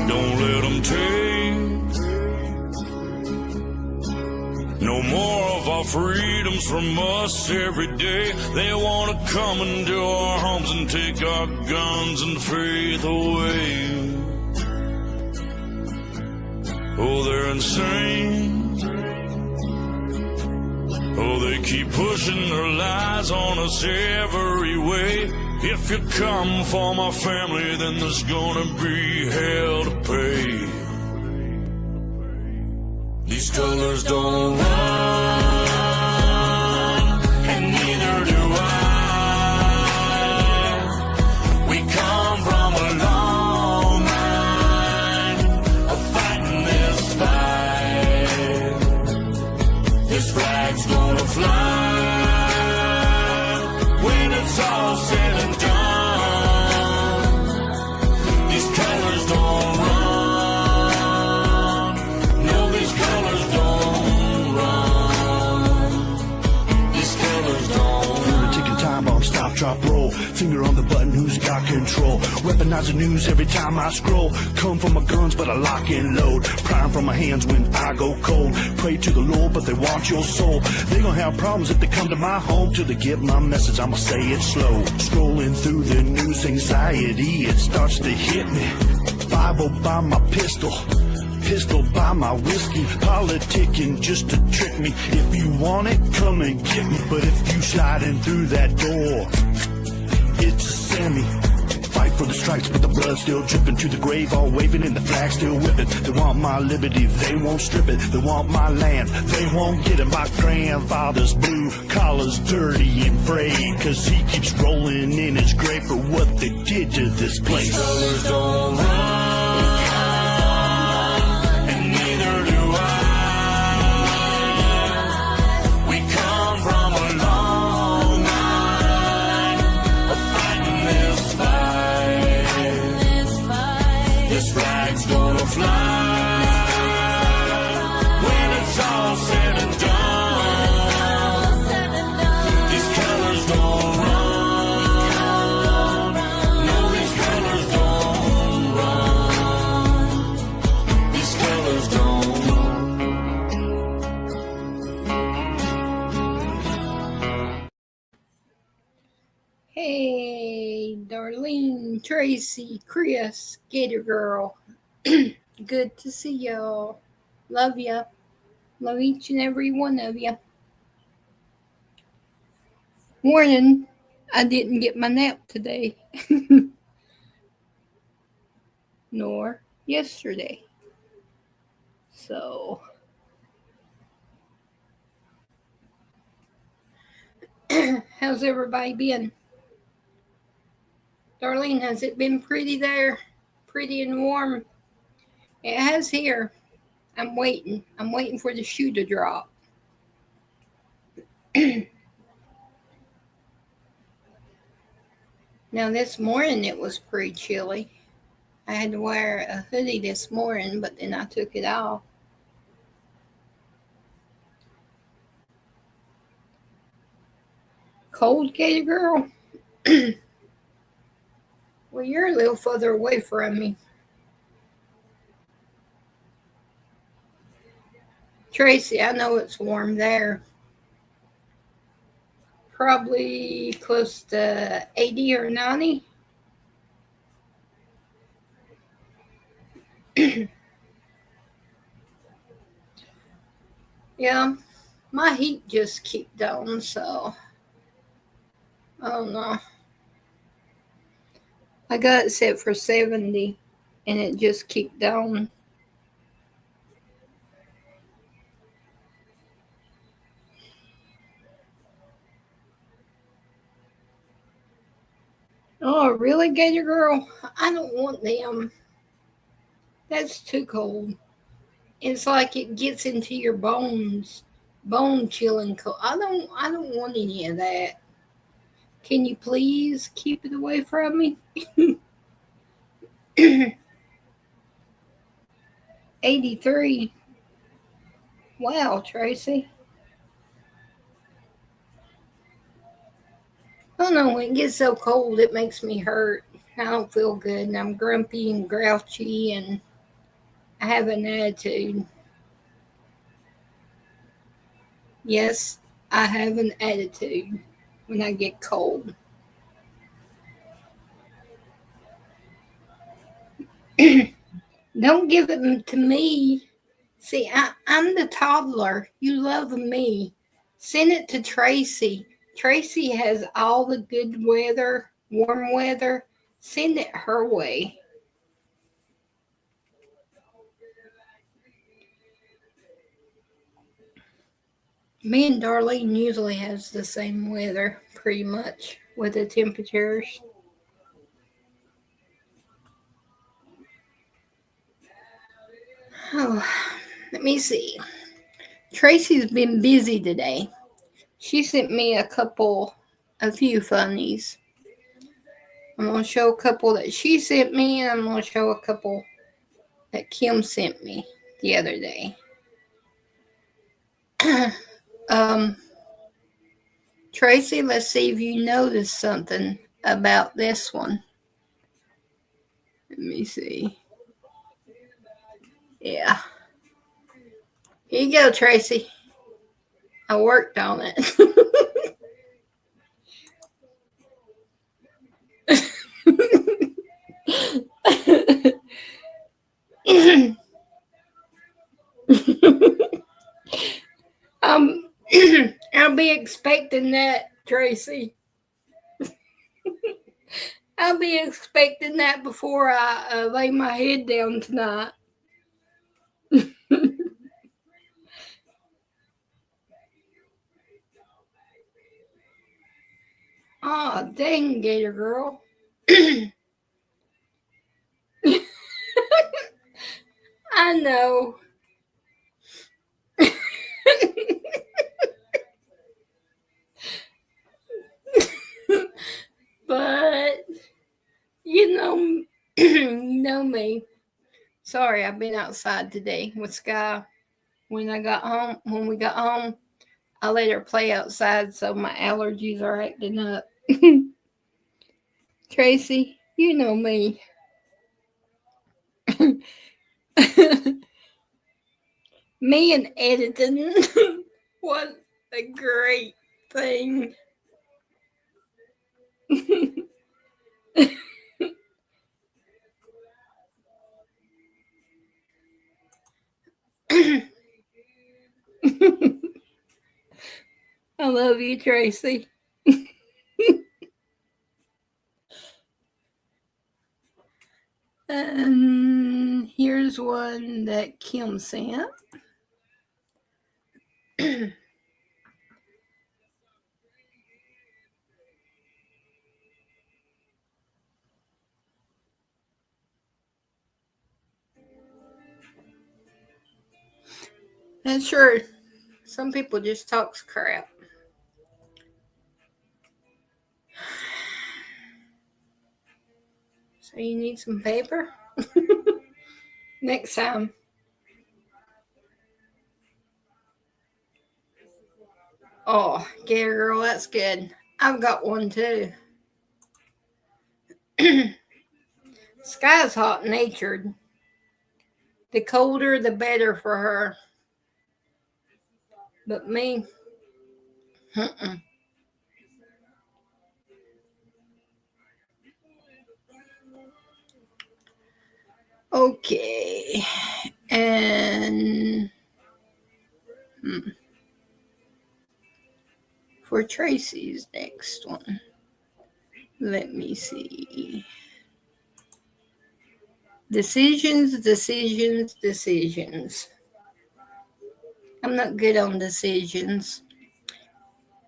Don't let them take no more of our freedoms from us every day. They want to come into our homes and take our guns and faith away. Oh, they're insane. Oh, they keep pushing their lies on us every way. If you come for my family, then there's gonna be hell to pay. These colors don't run, and neither do I. We come from a long line of fighting this fight. This flag's gonna fly when it's all said and done. These colors don't run. No, these colors don't run. These colors don't run. Ticking time bomb, stop, drop, roll. Finger on the button, who's got control? Weaponize the news every time I scroll. Come from my guns, but I lock and load. Prime from my hands when I go cold. Pray to the Lord, but they want your soul. They gonna have problems if they come to my home. Till they get my message, I'ma say it slow. Scrolling through the news, anxiety, it starts to hit me. Bible by my pistol by my whiskey. Politicking just to trick me. If you want it, come and get me. But if you sliding through that door, it's a Sammy. Fight for the stripes, but the blood still dripping to the grave, all waving and the flag still whipping. They want my liberty, they won't strip it. They want my land, they won't get it. My grandfather's blue collar's dirty and frayed, cause he keeps rolling in his grave for what they did to this place. These colors don't run, and neither do I. We come from a long line of fighting this fight. This flag's gonna fly when it's all said and done. These colors don't run. No, these colors don't run. These colors don't run. Hey, Darlene, Tracy, Chris, Gator Girl. Good to see y'all. Love ya. Love each and every one of ya. Morning. I didn't get my nap today. Nor yesterday. So, how's everybody been? Darlene, has it been pretty there? Pretty and warm? It has here. I'm waiting. I'm waiting for the shoe to drop. Now, this morning it was pretty chilly. I had to wear a hoodie this morning, but then I took it off. Cold, Gator Girl? Well, you're a little further away from me. Tracy, I know it's warm there. Probably close to 80 or 90. Yeah, my heat just kicked on, so I don't know. I got it set for 70 and it just kicked down. Oh, really, Gator Girl? I don't want them. That's too cold. It's like it gets into your bones, bone chilling cold. I don't want any of that. Can you please keep it away from me? 83. Wow, Tracy. I don't know, when it gets so cold, it makes me hurt. I don't feel good, and I'm grumpy and grouchy, and I have an attitude. Yes, I have an attitude when I get cold. Don't give it to me. See, I'm the toddler. You love me. Send it to Tracy. Tracy has all the good weather, warm weather. Send it her way. Me and Darlene usually has the same weather, pretty much, with the temperatures. Oh, let me see. Tracy's been busy today. She sent me a few funnies. I'm going to show a couple that she sent me, and I'm going to show a couple that Kim sent me the other day. um, Tracy, let's see if you noticed something about this one. Let me see. Yeah. Here you go, Tracy. I worked on it. um, I'll be expecting that, Tracy. I'll be expecting that before I lay my head down tonight. Oh, dang, Gator Girl. I know. But you know me. Sorry, I've been outside today with Sky. When we got home, I let her play outside, so my allergies are acting up. Tracy, you know me. Me and editing was a great thing. I love you, Tracy. And here's one that Kim sent. And sure, some people just talks crap. So you need some paper? Next time. Oh, Gator Girl, that's good. I've got one too. Sky's hot natured. The colder, the better for her. But me, uh-uh. Okay. And for Tracy's next one, let me see. Decisions, decisions, decisions. I'm not good on decisions.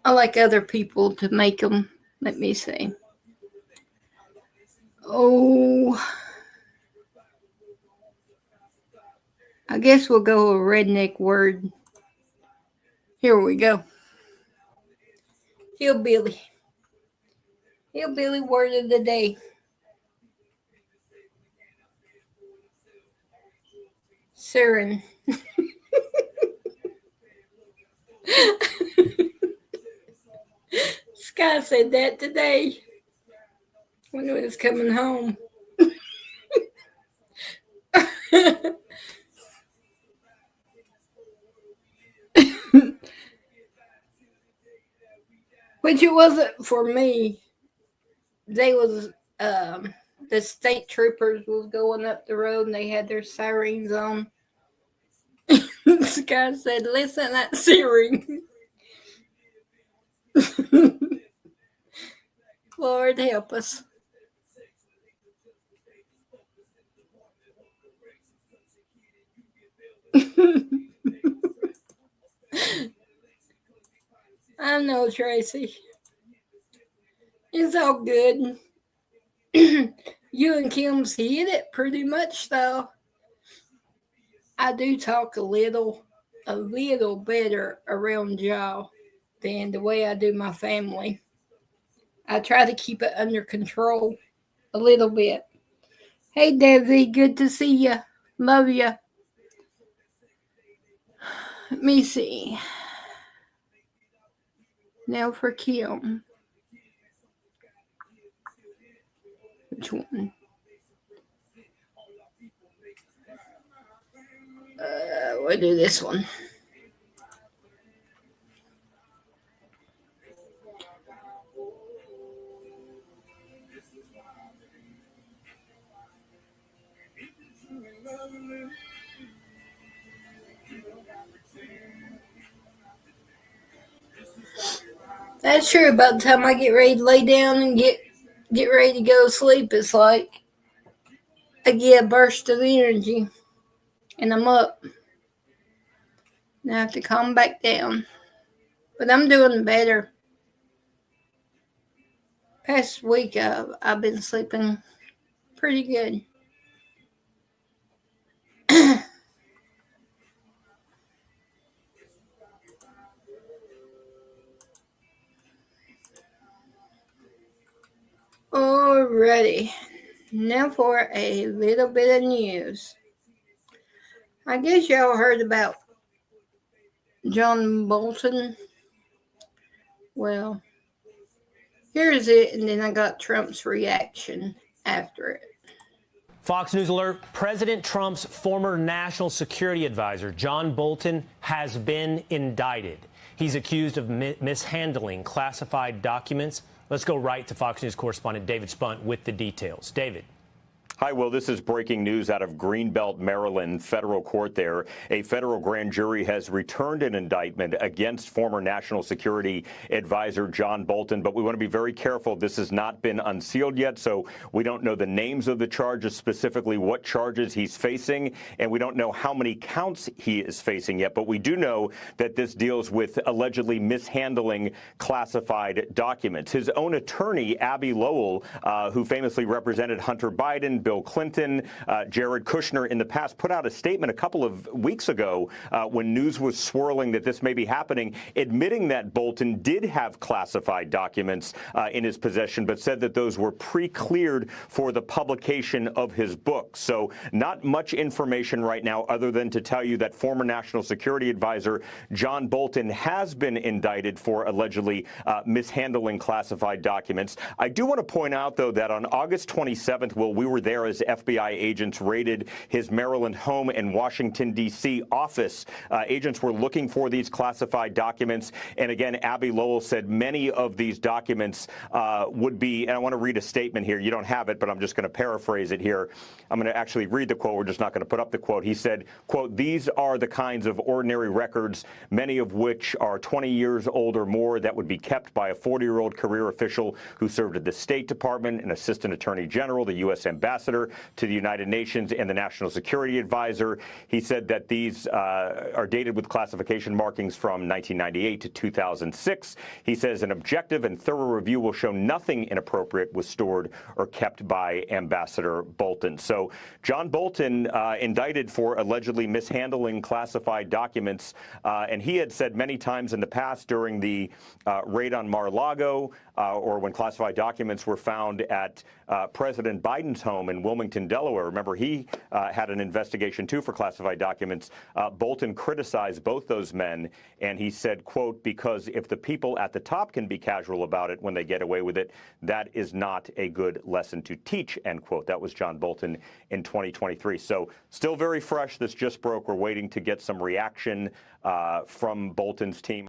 I like other people to make them. Let me see. Oh, I guess we'll go a redneck word. Here we go. Hillbilly. Hillbilly word of the day. Siren. Sky said that today when he was coming home. Which it wasn't for me. They was the state troopers was going up the road and they had their sirens on. This guy said, "Listen, that siren." Lord help us. I know, Tracy. It's all good. You and Kim's hit it pretty much, though. I do talk a little better around y'all than the way I do my family. I try to keep it under control a little bit. Hey, Desi, good to see you. Love you. Let me see. Now for Kim. Which one? We'll do this one. That's true. By the time I get ready to lay down and get ready to go to sleep, it's like I get a burst of energy and I'm up. And I have to calm back down. But I'm doing better. Past week, I've been sleeping pretty good. Alrighty. Now for a little bit of news. I guess y'all heard about John Bolton. Well, here's it, and then I got Trump's reaction after it. Fox News alert, President Trump's former national security advisor, John Bolton, has been indicted. He's accused of mishandling classified documents. Let's go right to Fox News correspondent David Spunt with the details. David. Hi, Will. This is breaking news out of Greenbelt, Maryland, federal court there. A federal grand jury has returned an indictment against former National Security Advisor John Bolton. But we want to be very careful. This has not been unsealed yet, so we don't know the names of the charges, specifically what charges he's facing, and we don't know how many counts he is facing yet. But we do know that this deals with allegedly mishandling classified documents. His own attorney, Abby Lowell, who famously represented Hunter Biden, Bill Clinton, Jared Kushner in the past, put out a statement a couple of weeks ago when news was swirling that this may be happening, admitting that Bolton did have classified documents in his possession, but said that those were pre-cleared for the publication of his book. So not much information right now other than to tell you that former National Security Advisor John Bolton has been indicted for allegedly mishandling classified documents. I do want to point out, though, that on August 27th, we were there as FBI agents raided his Maryland home and Washington, D.C. office. Agents were looking for these classified documents. And again, Abby Lowell said many of these documents would be, and I want to read a statement here. You don't have it, but I'm just going to paraphrase it here. I'm going to actually read the quote. We're just not going to put up the quote. He said, quote, "These are the kinds of ordinary records, many of which are 20 years old or more, that would be kept by a 40-year-old career official who served at the State Department, an assistant attorney general, the U.S. ambassador to the United Nations, and the National Security Advisor." He said that these are dated with classification markings from 1998 to 2006. He says an objective and thorough review will show nothing inappropriate was stored or kept by Ambassador Bolton. So John Bolton indicted for allegedly mishandling classified documents, and he had said many times in the past during the raid on Mar-a-Lago or when classified documents were found at President Biden's home in Wilmington, Delaware. Remember, he had an investigation, too, for classified documents. Bolton criticized both those men, and he said, quote, "Because if the people at the top can be casual about it when they get away with it, that is not a good lesson to teach," end quote. That was John Bolton in 2023. So still very fresh. This just broke. We're waiting to get some reaction from Bolton's team.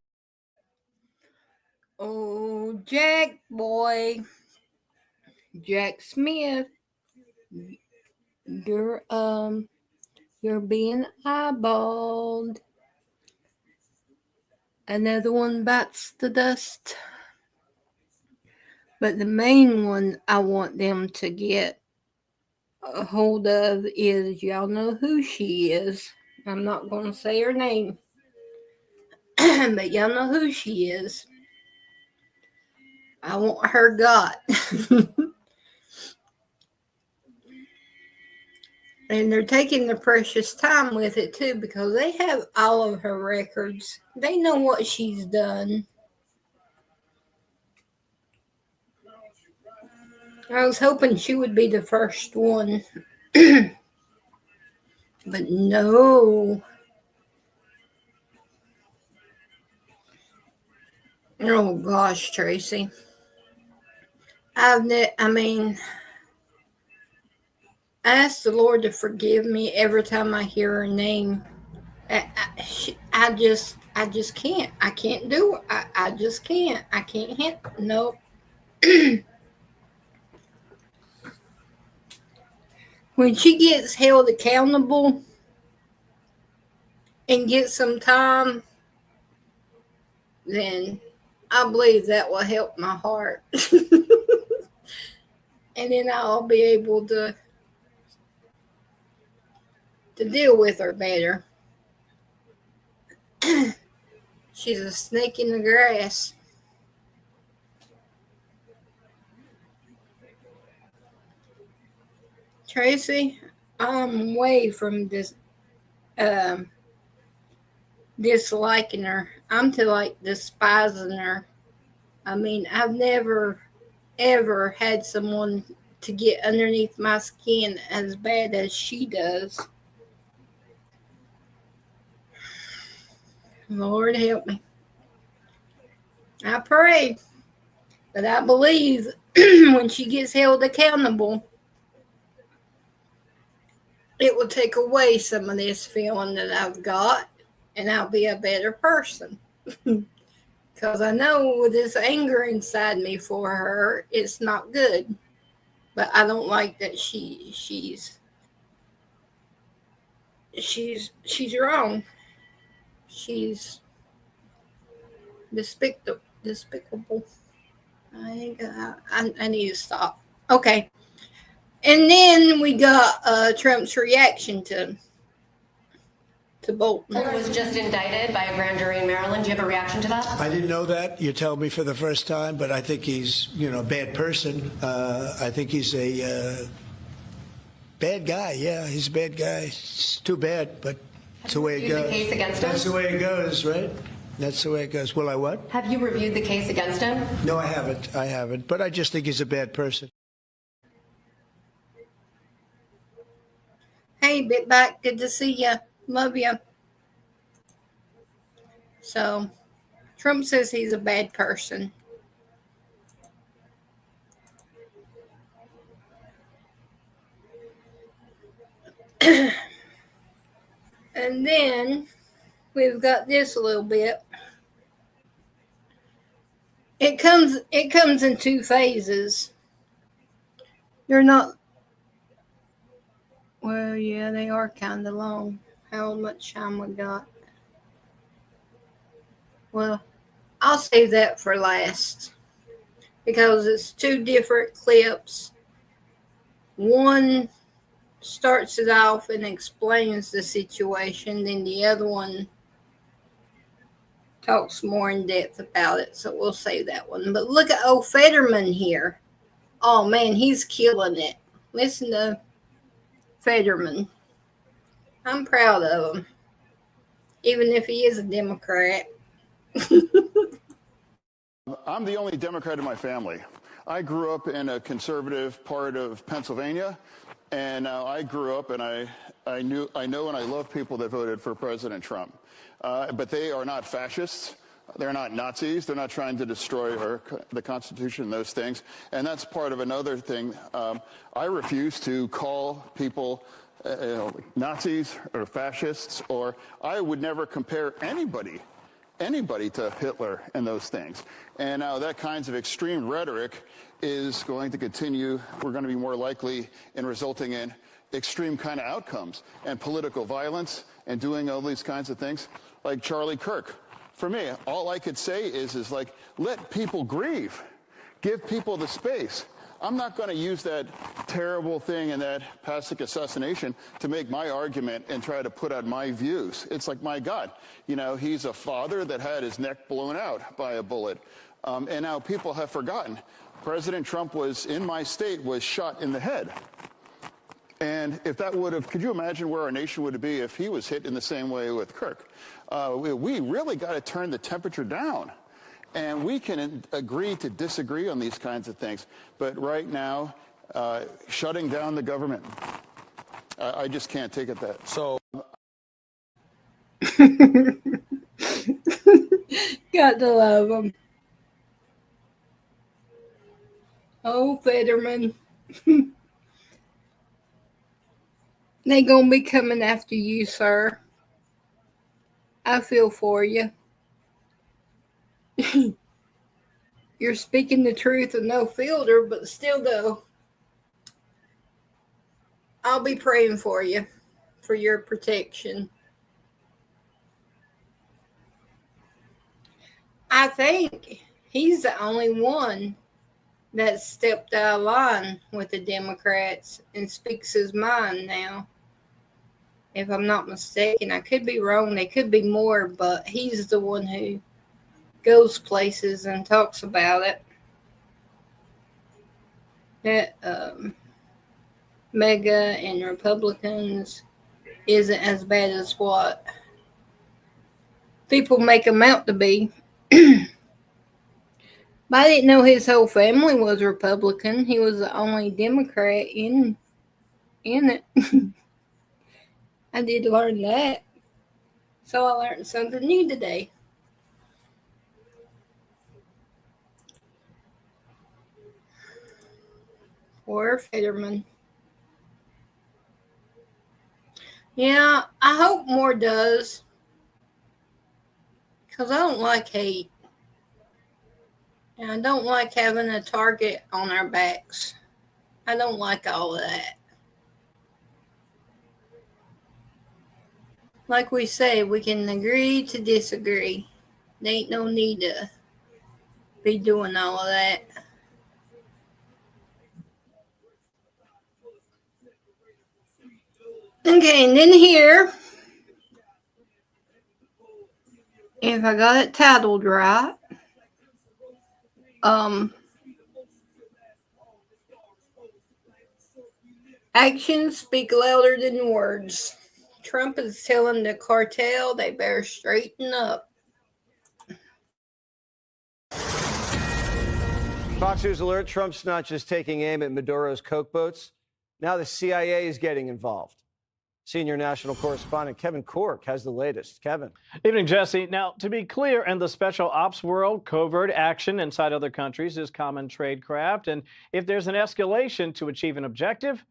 Oh, Jack boy, Jack Smith, you're you're being eyeballed. Another one bites the dust. But the main one I want them to get a hold of is, y'all know who she is. I'm not going to say her name, but y'all know who she is. I want her got. And they're taking their precious time with it too, because they have all of her records. They know what she's done. I was hoping she would be the first one. But no. Oh gosh, Tracy. I mean, I ask the Lord to forgive me every time I hear her name. I just can't. I can't do it. I just can't. I can't handle. Nope. When she gets held accountable and gets some time, then I believe that will help my heart. And then I'll be able to deal with her better. She's a snake in the grass. Tracy, I'm way from this disliking her. I'm to like despising her. I mean, I've never ever had someone to get underneath my skin as bad as she does. Lord help me. I pray, but I believe when she gets held accountable, it will take away some of this feeling that I've got, and I'll be a better person. Because I know with this anger inside me for her, it's not good. But I don't like that she's wrong. She's despicable. I need to stop. Okay. And then we got Trump's reaction to Bolton. Was just indicted by a grand jury in Maryland. Do you have a reaction to that? I didn't know that. You tell me for the first time, but I think he's, a bad person. I think he's a bad guy. Yeah, he's a bad guy. It's too bad, but that's the way it goes. The case against him? That's the way it goes, right? That's the way it goes. Will I what? Have you reviewed the case against him? No, I haven't. I haven't. But I just think he's a bad person. Hey, Bitback, good to see you. Love you. So, Trump says he's a bad person. And then we've got this a little bit. It comes in two phases. They're not. Well, yeah, they are kind of long. How much time we got? Well, I'll save that for last because it's two different clips. One starts it off and explains the situation, then the other one talks more in depth about it. So we'll save that one. But look at old Fetterman here. Oh man, he's killing it. Listen to Fetterman. I'm proud of him, even if he is a Democrat. I'm the only Democrat in my family. I grew up in a conservative part of Pennsylvania, and I grew up and I know and I love people that voted for President Trump. But they are not fascists. They're not Nazis. They're not trying to destroy the Constitution and those things. And that's part of another thing. I refuse to call people Nazis or fascists, or I would never compare anybody anybody to Hitler and those things. And now that kinds of extreme rhetoric is going to continue. We're going to be more likely in resulting in extreme kind of outcomes and political violence and doing all these kinds of things like Charlie Kirk. For me, all I could say is like, let people grieve. Give people the space. I'm not going to use that terrible thing and that Pasek assassination to make my argument and try to put out my views. It's like, my God, you know, he's a father that had his neck blown out by a bullet. And now people have forgotten. President Trump was in my state, was shot in the head. And if that would have, could you imagine where our nation would be if he was hit in the same way with Kirk? We really got to turn the temperature down. And we can agree to disagree on these kinds of things. But right now, shutting down the government, I just can't take it that. So. Got to love them. Oh, Fetterman. They gonna be coming after you, sir. I feel for you. You're speaking the truth and no filter, but still though, I'll be praying for you, for your protection. I think he's the only one that stepped out of line with the Democrats and speaks his mind now. If I'm not mistaken, I could be wrong. There could be more, but he's the one who goes places and talks about it. That MAGA and Republicans isn't as bad as what people make them out to be. But I didn't know his whole family was Republican. He was the only Democrat in it. I did learn that. So I learned something new today. Poor Fetterman. Yeah, I hope more does. Because I don't like hate. And I don't like having a target on our backs. I don't like all of that. Like we say, we can agree to disagree. There ain't no need to be doing all of that. Okay, and then here, if I got it titled right, actions speak louder than words. Trump is telling the cartel they better straighten up. Fox News alert, Trump's not just taking aim at Maduro's Coke boats. Now the CIA is getting involved. Senior national correspondent Kevin Cork has the latest. Kevin. Evening, Jesse. Now, to be clear, in the special ops world, covert action inside other countries is common tradecraft. And if there's an escalation to achieve an objective,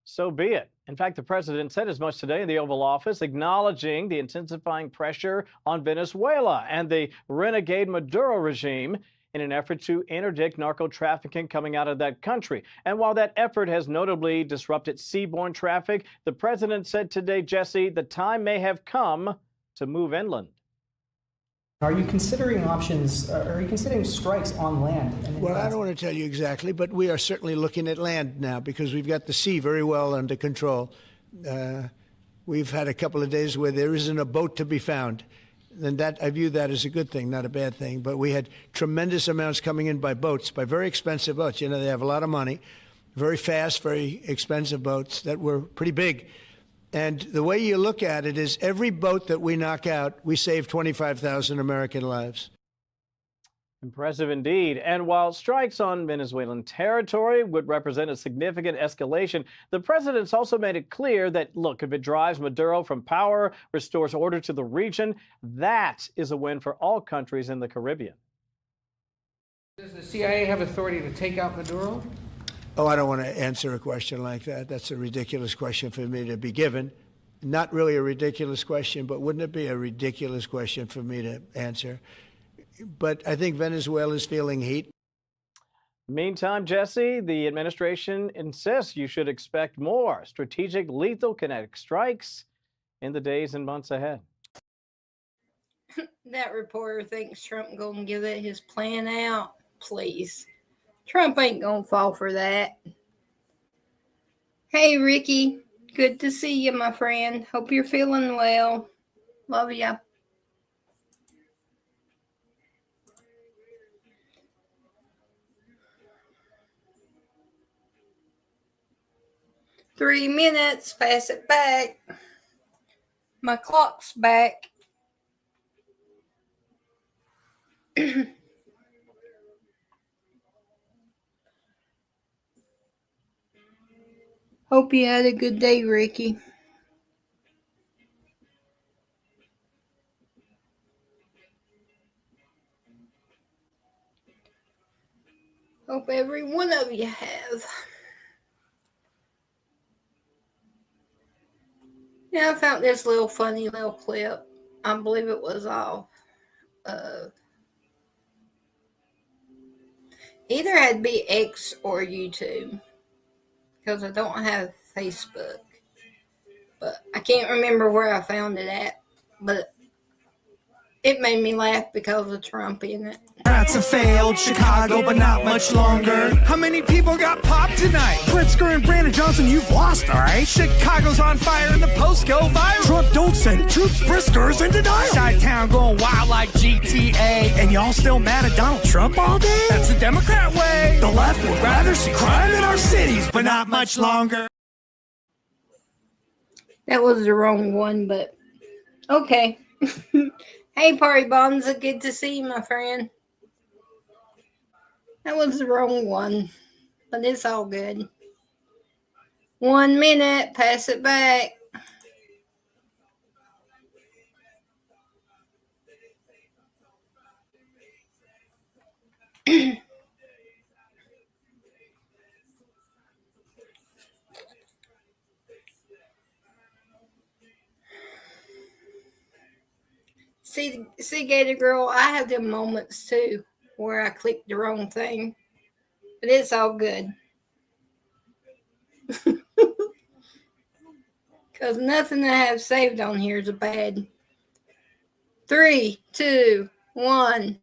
so be it. In fact, the president said as much today in the Oval Office, acknowledging the intensifying pressure on Venezuela and the renegade Maduro regime in an effort to interdict narco trafficking coming out of that country. And while that effort has notably disrupted seaborne traffic, the president said today, Jesse, the time may have come to move inland. Are you considering options? Are you considering strikes on land? Well, I don't want to tell you exactly, but we are certainly looking at land now because we've got the sea very well under control. We've had a couple of days where there isn't a boat to be found. And that I view that as a good thing, not a bad thing. But we had tremendous amounts coming in by boats, by very expensive boats. You know, they have a lot of money, very fast, very expensive boats that were pretty big. And the way you look at it is every boat that we knock out, we save 25,000 American lives. Impressive indeed. And while strikes on Venezuelan territory would represent a significant escalation, the president's also made it clear that, look, if it drives Maduro from power, restores order to the region, that is a win for all countries in the Caribbean. Does the CIA have authority to take out Maduro? Oh, I don't want to answer a question like that. That's a ridiculous question for me to be given. not really a ridiculous question, but wouldn't it be a ridiculous question for me to answer? But I think Venezuela's feeling heat. Meantime, Jesse, the administration insists you should expect more strategic, lethal, kinetic strikes in the days and months ahead. That reporter thinks Trump gonna give it his plan out. Please. Trump ain't gonna fall for that. Hey, Ricky. Good to see you, my friend. Hope you're feeling well. Love ya. Three minutes. Pass it back. My clock's back. Hope you had a good day, Ricky. Hope every one of you have. Yeah, I found this little funny little clip. I believe it was off. Either had to be X or YouTube, because I don't have Facebook. But I can't remember where I found it at. But it made me laugh because of Trump in it. That's a failed Chicago, but not much longer. How many people got popped tonight? Pritzker and Brandon Johnson, you've lost, all right? Chicago's on fire and the posts go viral. Trump don't send troops, Pritzker's in denial. Chi-town going wild like GTA. And y'all still mad at Donald Trump all day? That's the Democrat way. The left would rather see crime in our cities, but not much longer. That was the wrong one, but okay. Hey, Party Bonza, good to see you, my friend. That was the wrong one, but it's all good. 1 minute, pass it back. See, Gator Girl, I have them moments too where I clicked the wrong thing, but it's all good. Because nothing I have saved on here is a bad. 3, 2, 1.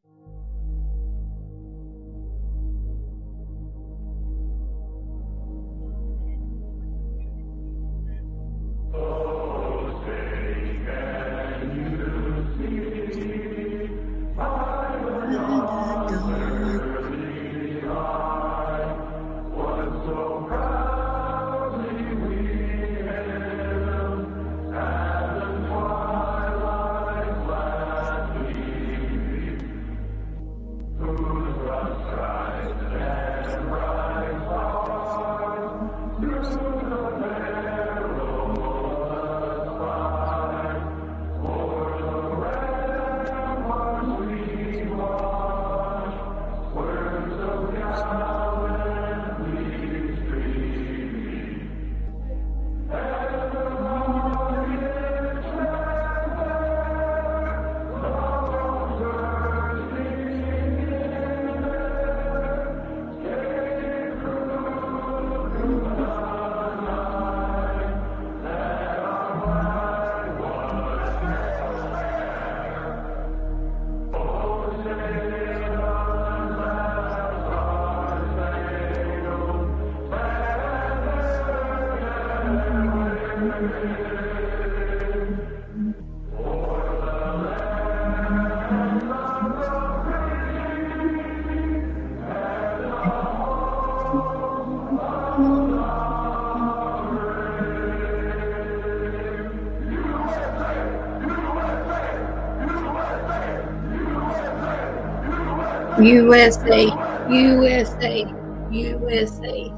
USA, USA, USA.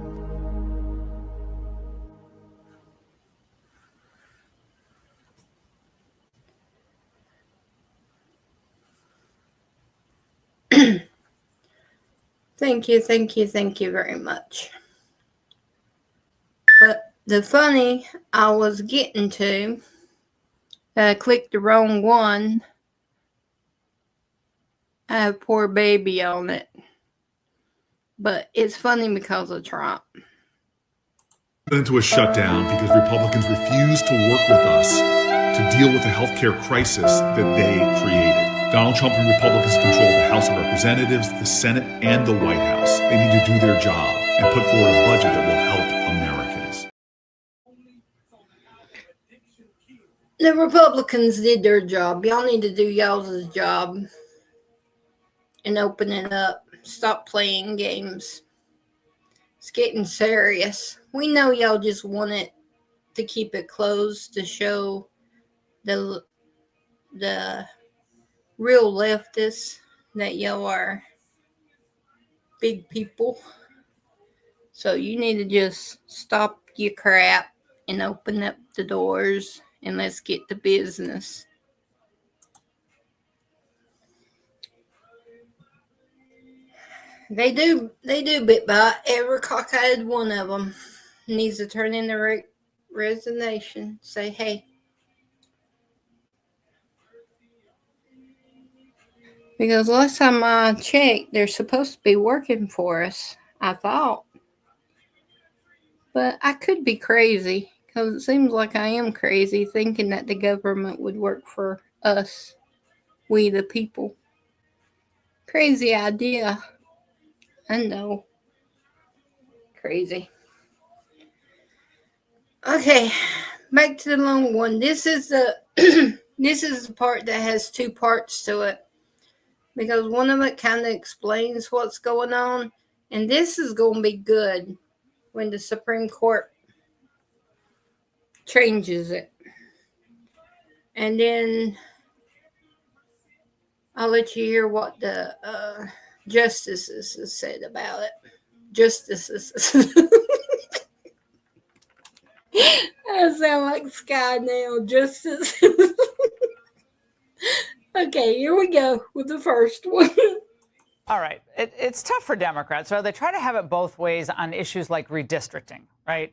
Thank you very much. But the funny I was getting to I clicked the wrong one. I have poor baby on it. But it's funny because of Trump. Into a shutdown because Republicans refuse to work with us to deal with the healthcare crisis that they created. Donald Trump and Republicans control the House of Representatives, the Senate, and the White House. They need to do their job and put forward a budget that will help Americans. The Republicans did their job. Y'all need to do y'all's job and open it up. Stop playing games. It's getting serious. We know y'all just want it to keep it closed to show the real leftists that y'all are big people. So you need to just stop your crap and open up the doors and let's get to business. They do bit by every cockeyed one of them needs to turn in their resignation. Say, hey. Because last time I checked, they're supposed to be working for us, I thought. But I could be crazy, because it seems like I am crazy thinking that the government would work for us, we the people. Crazy idea. I know. Crazy. Okay, back to the long one. This is the this is the part that has two parts to it. Because one of it kind of explains what's going on. And this is going to be good when the Supreme Court changes it. And then I'll let you hear what the justices said about it. Justices. I sound like Sky now. Justices. Okay, here we go with the first one. All right. It's tough for Democrats. So they try to have it both ways on issues like redistricting, right?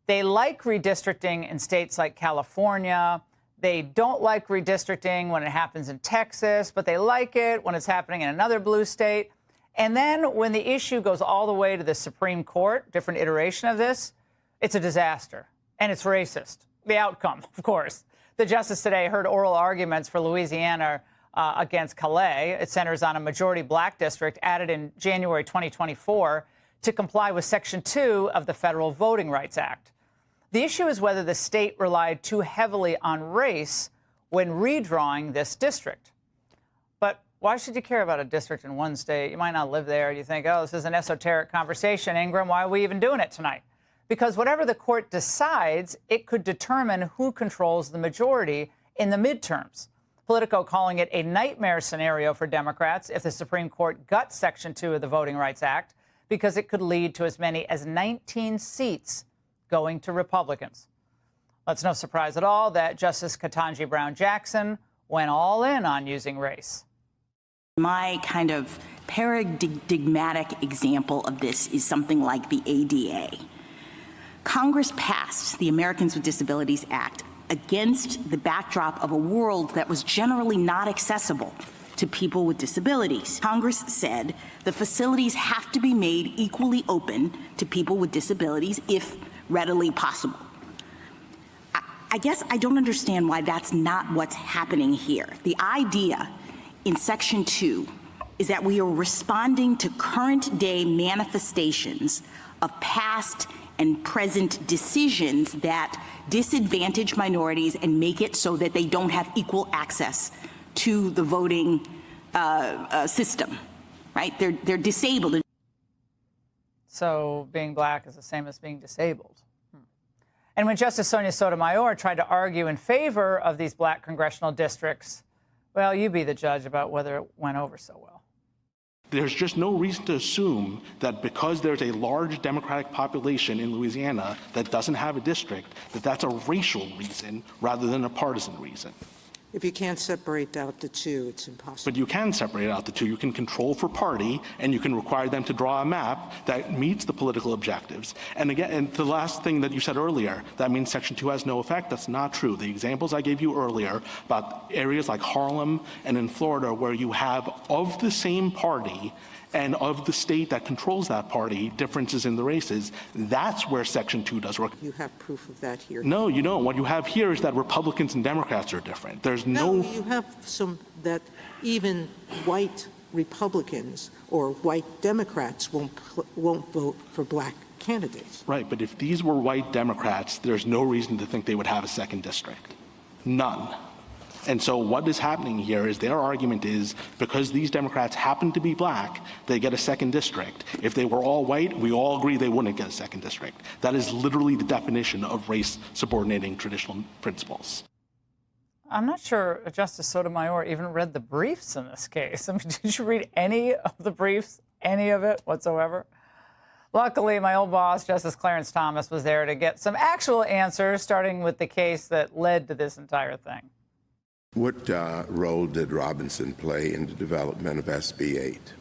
They like redistricting in states like California. They don't like redistricting when it happens in Texas, but they like it when it's happening in another blue state. And then when the issue goes all the way to the Supreme Court, different iteration of this, it's a disaster. And it's racist. The outcome, of course. The justice today heard oral arguments for Louisiana against Calais. It centers on a majority black district added in January 2024 to comply with Section 2 of the Federal Voting Rights Act. The issue is whether the state relied too heavily on race when redrawing this district. But why should you care about a district in one state? You might not live there. You think, oh, this is an esoteric conversation. Ingram, why are we even doing it tonight? Because whatever the court decides, it could determine who controls the majority in the midterms. Politico calling it a nightmare scenario for Democrats if the Supreme Court guts Section 2 of the Voting Rights Act, because it could lead to as many as 19 seats going to Republicans. Well, it's no surprise at all that Justice Ketanji Brown Jackson went all in on using race. My kind of paradigmatic example of this is something like the ADA. Congress passed the Americans with Disabilities Act against the backdrop of a world that was generally not accessible to people with disabilities. Congress said the facilities have to be made equally open to people with disabilities if readily possible. I guess I don't understand why that's not what's happening here. The idea in Section 2 is that we are responding to current day manifestations of past and present decisions that disadvantage minorities and make it so that they don't have equal access to the voting system, right? They're disabled. So being black is the same as being disabled. And when Justice Sonia Sotomayor tried to argue in favor of these black congressional districts, well, you be the judge about whether it went over so well. There's just no reason to assume that because there's a large Democratic population in Louisiana that doesn't have a district, that that's a racial reason rather than a partisan reason. If you can't separate out the two, it's impossible. But you can separate out the two. You can control for party, and you can require them to draw a map that meets the political objectives. And again, and the last thing that you said earlier, that means Section 2 has no effect. That's not true. The examples I gave you earlier about areas like Harlem and in Florida where you have of the same party and of the state that controls that party, differences in the races, that's where Section 2 does work. You have proof of that here? No, you don't. What you have here is that Republicans and Democrats are different. There's no... You have some that even white Republicans or white Democrats won't vote for black candidates. Right, but if these were white Democrats, there's no reason to think they would have a second district. None. And so what is happening here is their argument is because these Democrats happen to be black, they get a second district. If they were all white, we all agree they wouldn't get a second district. That is literally the definition of race subordinating traditional principles. I'm not sure Justice Sotomayor even read the briefs in this case. I mean, did you read any of the briefs, any of it whatsoever? Luckily, my old boss, Justice Clarence Thomas, was there to get some actual answers, starting with the case that led to this entire thing. What role did Robinson play in the development of SB 8?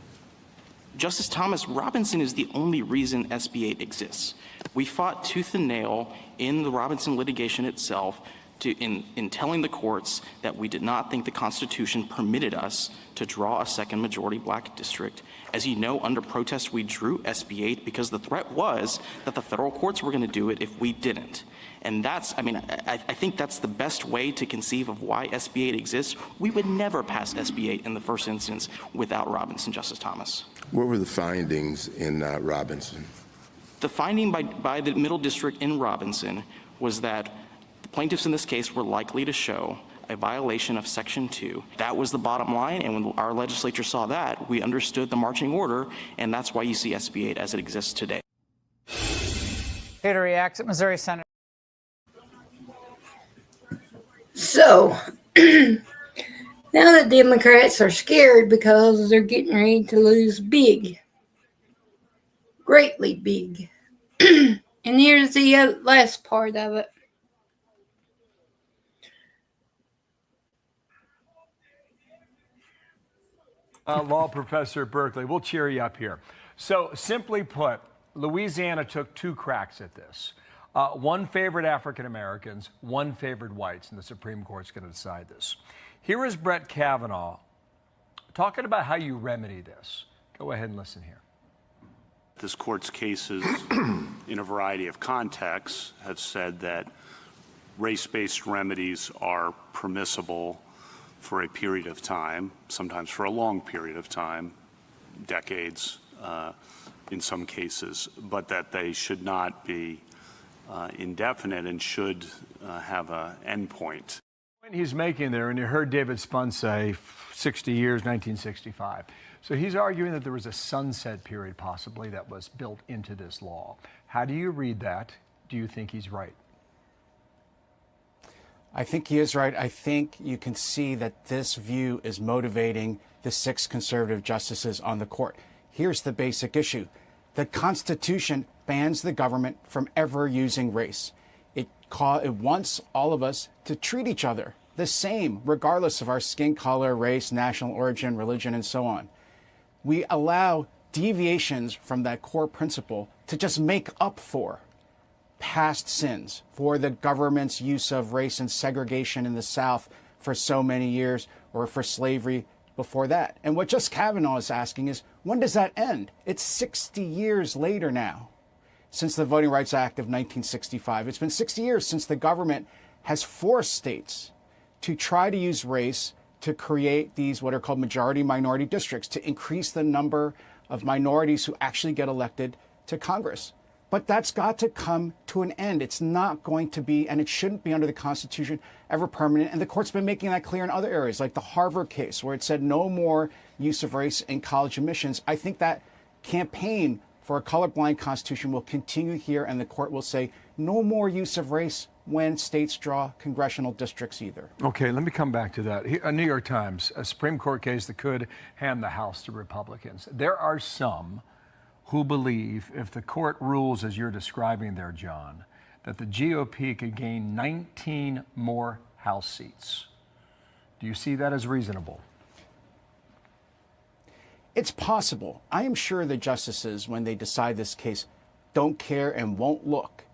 Justice Thomas, Robinson is the only reason SB 8 exists. We fought tooth and nail in the Robinson litigation itself in telling the courts that we did not think the Constitution permitted us to draw a second majority black district. As you know, under protest, we drew SB 8 because the threat was that the federal courts were going to do it if we didn't. And that's, I mean, I think that's the best way to conceive of why SB 8 exists. We would never pass SB 8 in the first instance without Robinson, Justice Thomas. What were the findings in Robinson? The finding by the Middle District in Robinson was that the plaintiffs in this case were likely to show a violation of Section 2. That was the bottom line, and when our legislature saw that, we understood the marching order, and that's why you see SB 8 as it exists today. Here to react, Missouri Senator. So, now the Democrats are scared because they're getting ready to lose big, greatly big. And here's the last part of it. Law professor at Berkeley, we'll cheer you up here. So simply put, Louisiana took two cracks at this. One favored African Americans, one favored whites, and the Supreme Court's going to decide this. Here is Brett Kavanaugh talking about how you remedy this. Go ahead and listen here. This court's cases in a variety of contexts have said that race-based remedies are permissible for a period of time, sometimes for a long period of time, decades in some cases, but that they should not be indefinite and should have an end point. The point he's making there, and you heard David Spun say 60 years, 1965. So he's arguing that there was a sunset period possibly that was built into this law. How do you read that? Do you think he's right? I think he is right. I think you can see that this view is motivating the 6 conservative justices on the court. Here's the basic issue. The Constitution bans the government from ever using race. It wants all of us to treat each other the same, regardless of our skin color, race, national origin, religion, and so on. We allow deviations from that core principle to just make up for past sins, for the government's use of race and segregation in the South for so many years, or for slavery before that. And what Justice Kavanaugh is asking is, when does that end? It's 60 years later now since the Voting Rights Act of 1965. It's been 60 years since the government has forced states to try to use race to create these what are called majority-minority districts to increase the number of minorities who actually get elected to Congress. But that's got to come to an end. It's not going to be, and it shouldn't be under the Constitution, ever permanent. And the court's been making that clear in other areas, like the Harvard case, where it said no more use of race in college admissions. I think that campaign for a colorblind constitution will continue here, and the court will say no more use of race when states draw congressional districts either. Okay, let me come back to that. A New York Times, a Supreme Court case that could hand the House to Republicans. There are some who believe if the court rules as you're describing there, John, that the GOP could gain 19 more House seats. Do you see that as reasonable? It's possible. I am sure the justices, when they decide this case, don't care and won't look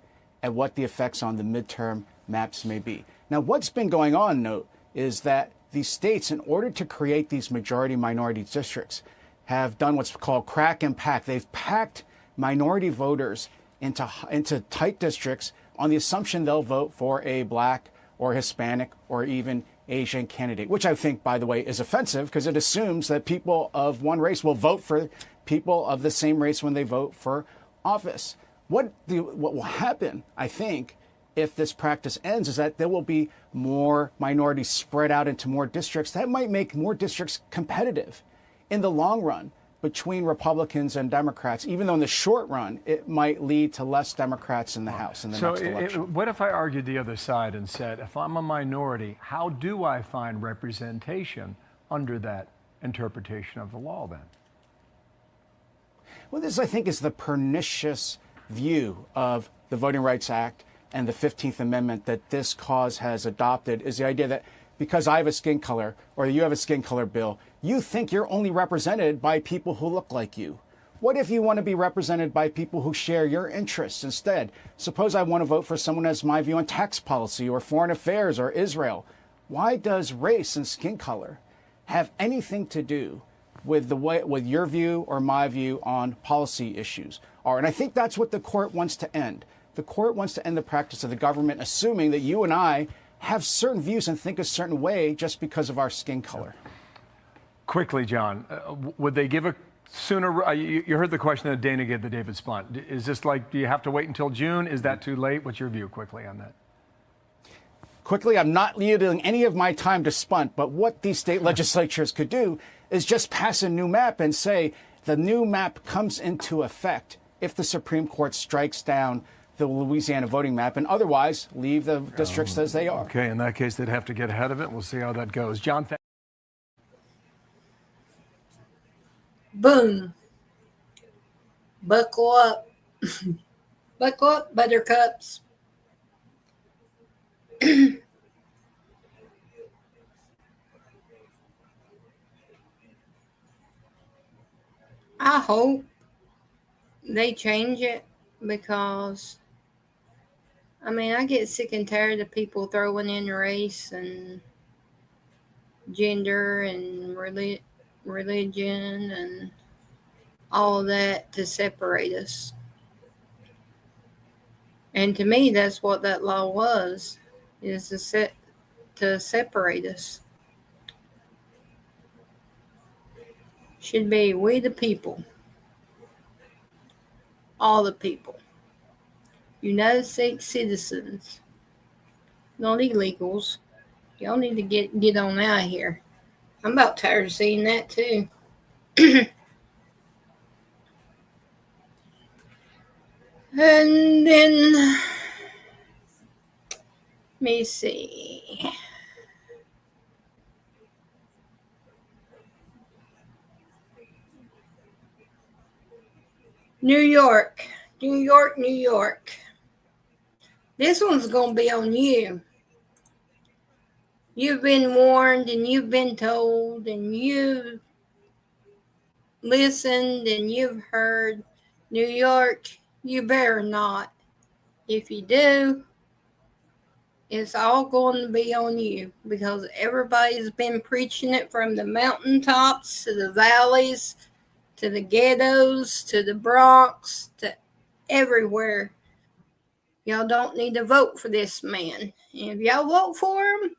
at what the effects on the midterm maps may be. Now, what's been going on, note, is that these states, in order to create these majority-minority districts, have done what's called crack and pack. They've packed minority voters into tight districts on the assumption they'll vote for a black or Hispanic or even Asian candidate, which I think, by the way, is offensive because it assumes that people of one race will vote for people of the same race when they vote for office. What will happen, I think, if this practice ends, is that there will be more minorities spread out into more districts. That might make more districts competitive in the long run between Republicans and Democrats, even though in the short run, it might lead to less Democrats in the House in the next election. What if I argued the other side and said, if I'm a minority, how do I find representation under that interpretation of the law then? Well, this, I think, is the pernicious view of the Voting Rights Act and the 15th Amendment that this cause has adopted, is the idea that because I have a skin color or you have a skin color bill, you think you're only represented by people who look like you. What if you want to be represented by people who share your interests instead? Suppose I want to vote for someone who has my view on tax policy or foreign affairs or Israel. Why does race and skin color have anything to do with your view or my view on policy issues? And I think that's what the court wants to end. The court wants to end the practice of the government assuming that you and I have certain views and think a certain way just because of our skin color. Quickly, John, would they give a sooner? You heard the question that Dana gave to David Spunt. Is this like, do you have to wait until June? Is that too late? What's your view quickly on that? Quickly, I'm not yielding any of my time to Spunt, but what these state legislatures could do is just pass a new map and say the new map comes into effect if the Supreme Court strikes down the Louisiana voting map, and otherwise leave the districts as they are. Okay, in that case, they'd have to get ahead of it. We'll see how that goes. John, Boom. Buckle up. Buckle up, buttercups. I hope they change it because, I mean, I get sick and tired of people throwing in race and gender and religion and all of that to separate us. And to me, that's what that law was, is to separate us. Should be we the people. All the people. United States citizens. Not illegals. Y'all need to get on out of here. I'm about tired of seeing that too. And then, let me see. New York. New York, New York. This one's going to be on you. You've been warned and you've been told and you've listened and you've heard. New York, you better not. If you do, it's all going to be on you because everybody's been preaching it from the mountaintops to the valleys, to the ghettos, to the Bronx, to everywhere. Y'all don't need to vote for this man. And if y'all vote for him,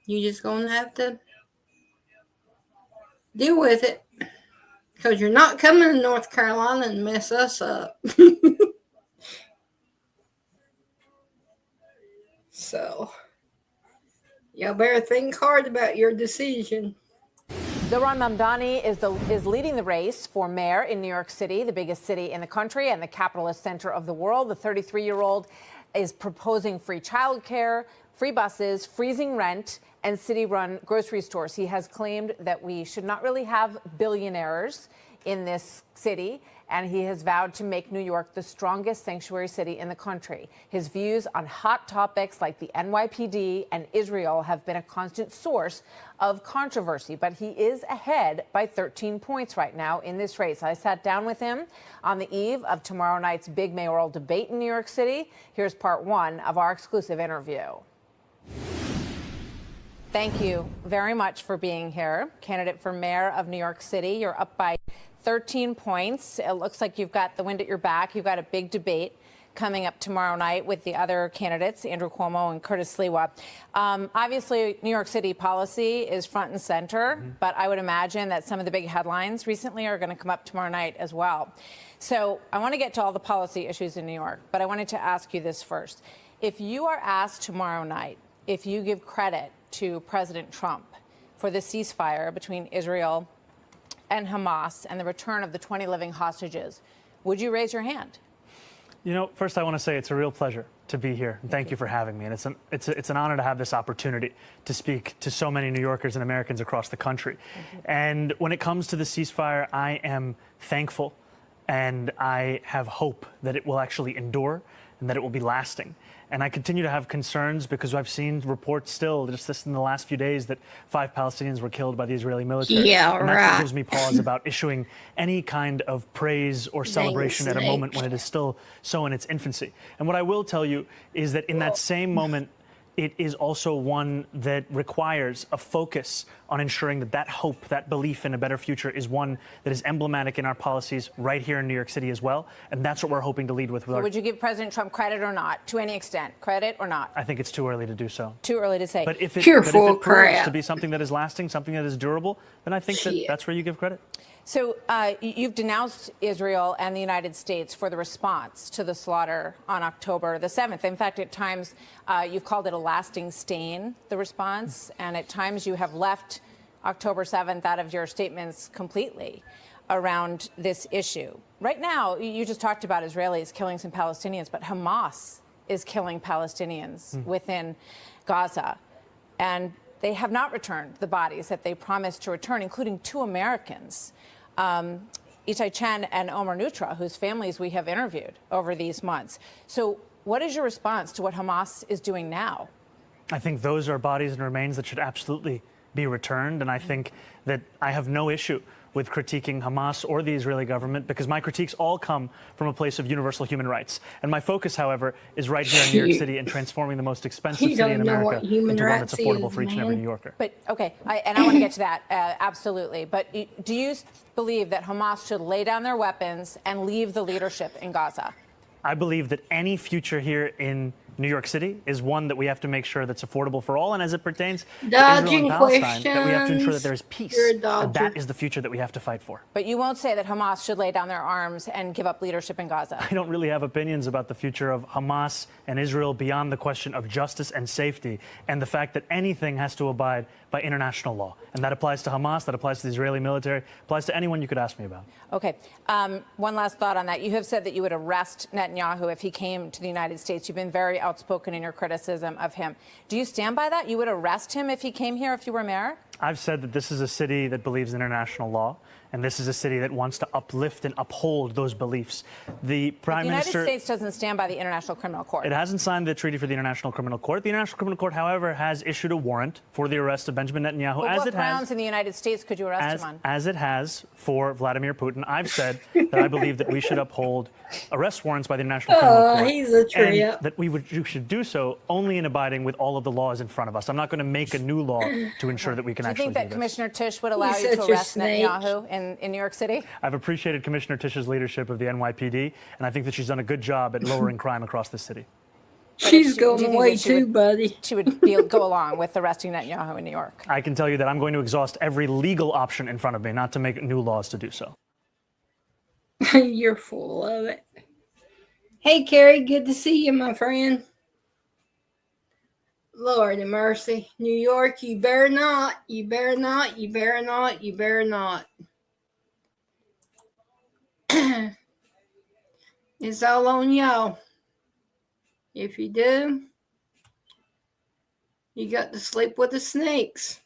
you just gonna have to deal with it. Because you're not coming to North Carolina and mess us up. So, y'all better think hard about your decision. Zohran Mamdani is leading the race for mayor in New York City, the biggest city in the country and the capitalist center of the world. The 33-year-old is proposing free childcare, free buses, freezing rent, and city-run grocery stores. He has claimed that we should not really have billionaires in this city, and he has vowed to make New York the strongest sanctuary city in the country. His views on hot topics like the NYPD and Israel have been a constant source of controversy, but he is ahead by 13 points right now in this race. I sat down with him on the eve of tomorrow night's big mayoral debate in New York City. Here's part one of our exclusive interview. Thank you very much for being here. Candidate for mayor of New York City, you're up by 13 points. It looks like you've got the wind at your back. You've got a big debate coming up tomorrow night with the other candidates, Andrew Cuomo and Curtis Sliwa. Obviously, New York City policy is front and center, but I would imagine that some of the big headlines recently are going to come up tomorrow night as well. So I want to get to all the policy issues in New York, but I wanted to ask you this first. If you are asked tomorrow night if you give credit to President Trump for the ceasefire between Israel and Hamas and the return of the 20 living hostages, would you raise your hand? You know, first I want to say it's a real pleasure to be here. And thank you for having me. And it's an honor to have this opportunity to speak to so many New Yorkers and Americans across the country. And when it comes to the ceasefire, I am thankful and I have hope that it will actually endure and that it will be lasting. And I continue to have concerns because I've seen reports still, just this in the last few days, that 5 Palestinians were killed by the Israeli military. Yeah, and that's right. what gives me pause about issuing any kind of praise or celebration at a moment when it is still so in its infancy. And what I will tell you is that in that same moment, it is also one that requires a focus on ensuring that that hope, that belief in a better future is one that is emblematic in our policies right here in New York City as well. And that's what we're hoping to lead with. So would you give President Trump credit or not, to any extent? Credit or not? I think it's too early to do so. Too early to say. But if it, Pure but full if it proves crap. to be something that is lasting, something that is durable, then I think that that's where you give credit. So you've denounced Israel and the United States for the response to the slaughter on October the 7th. In fact, at times you've called it a lasting stain, the response, and at times you have left October 7th out of your statements completely around this issue. Right now, you just talked about Israelis killing some Palestinians, but Hamas is killing Palestinians within Gaza. And they have not returned the bodies that they promised to return, including 2 Americans, Itai Chen and Omer Nutra, whose families we have interviewed over these months. So what is your response to what Hamas is doing now? I think those are bodies and remains that should absolutely be returned. And I think that I have no issue with critiquing Hamas or the Israeli government because my critiques all come from a place of universal human rights. And my focus, however, is right here in New York City and transforming the most expensive city in America into one that's affordable for each and every New Yorker. But, okay, and I want to get to that, absolutely. But do you believe that Hamas should lay down their weapons and leave the leadership in Gaza? I believe that any future here in New York City is one that we have to make sure that's affordable for all. And as it pertains to Israel and Palestine, that we have to ensure that there's peace. And that is the future that we have to fight for. But you won't say that Hamas should lay down their arms and give up leadership in Gaza. I don't really have opinions about the future of Hamas and Israel beyond the question of justice and safety and the fact that anything has to abide by international law. And that applies to Hamas, that applies to the Israeli military, applies to anyone you could ask me about. Okay. One last thought on that. You have said that you would arrest Netanyahu if he came to the United States. You've been very outspoken in your criticism of him. Do you stand by that? You would arrest him if he came here, if you were mayor? I've said that this is a city that believes in international law, and this is a city that wants to uplift and uphold those beliefs. The Prime Minister... The United States doesn't stand by the International Criminal Court. It hasn't signed the treaty for the International Criminal Court. The International Criminal Court, however, has issued a warrant for the arrest of Benjamin Netanyahu. But what grounds in the United States could you arrest him on? As it has for Vladimir Putin. I've said that I believe that we should uphold arrest warrants by the International Criminal Court. He's a trip. And that we should do so only in abiding with all of the laws in front of us. I'm not going to make a new law to ensure that we can actually do this. Do you think that Commissioner Tisch would allow you to arrest Netanyahu in New York City? I've appreciated Commissioner Tisch's leadership of the NYPD, and I think that she's done a good job at lowering crime across the city. She's going away too, buddy. She would go along with arresting Netanyahu in New York. I can tell you that I'm going to exhaust every legal option in front of me, not to make new laws to do so. You're full of it. Hey, Carrie, good to see you, my friend. Lord have mercy. New York, you better not. You better not. You better not. You better not. It's all on y'all. If you do, you got to sleep with the snakes.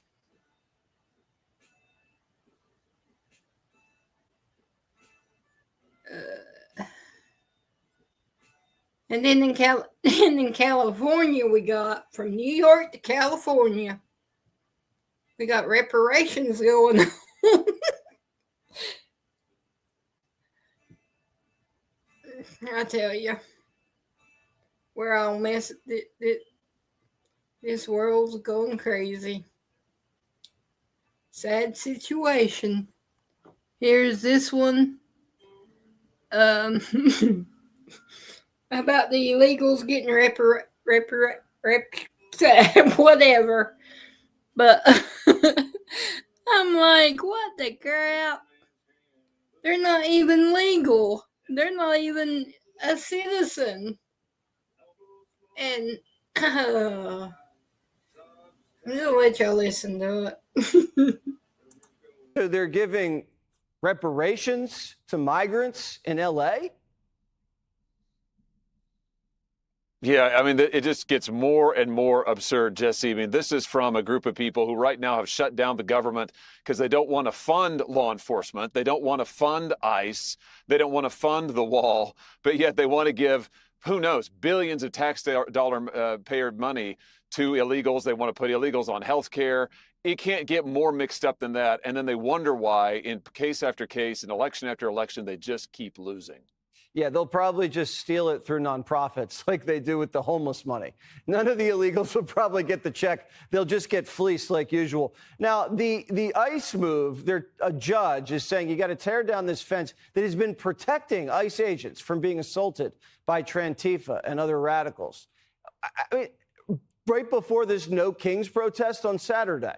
And then in California, we got from New York to California, we got reparations going on. I tell you, we're all messed. This world's going crazy. Sad situation. Here's this one. About the illegals getting whatever. But I'm like, what the crap? They're not even legal. They're not even a citizen. And I'm gonna let y'all listen to it. So they're giving reparations to migrants in L.A.? Yeah, I mean, it just gets more and more absurd, Jesse. I mean, this is from a group of people who right now have shut down the government because they don't want to fund law enforcement. They don't want to fund ICE. They don't want to fund the wall. But yet they want to give, who knows, billions of tax dollar payer money to illegals. They want to put illegals on health care. It can't get more mixed up than that. And then they wonder why, in case after case, in election after election, they just keep losing. Yeah, they'll probably just steal it through nonprofits like they do with the homeless money. None of the illegals will probably get the check. They'll just get fleeced like usual. Now, the ICE move, a judge is saying you got to tear down this fence that has been protecting ICE agents from being assaulted by Trantifa and other radicals. I mean, right before this No Kings protest on Saturday.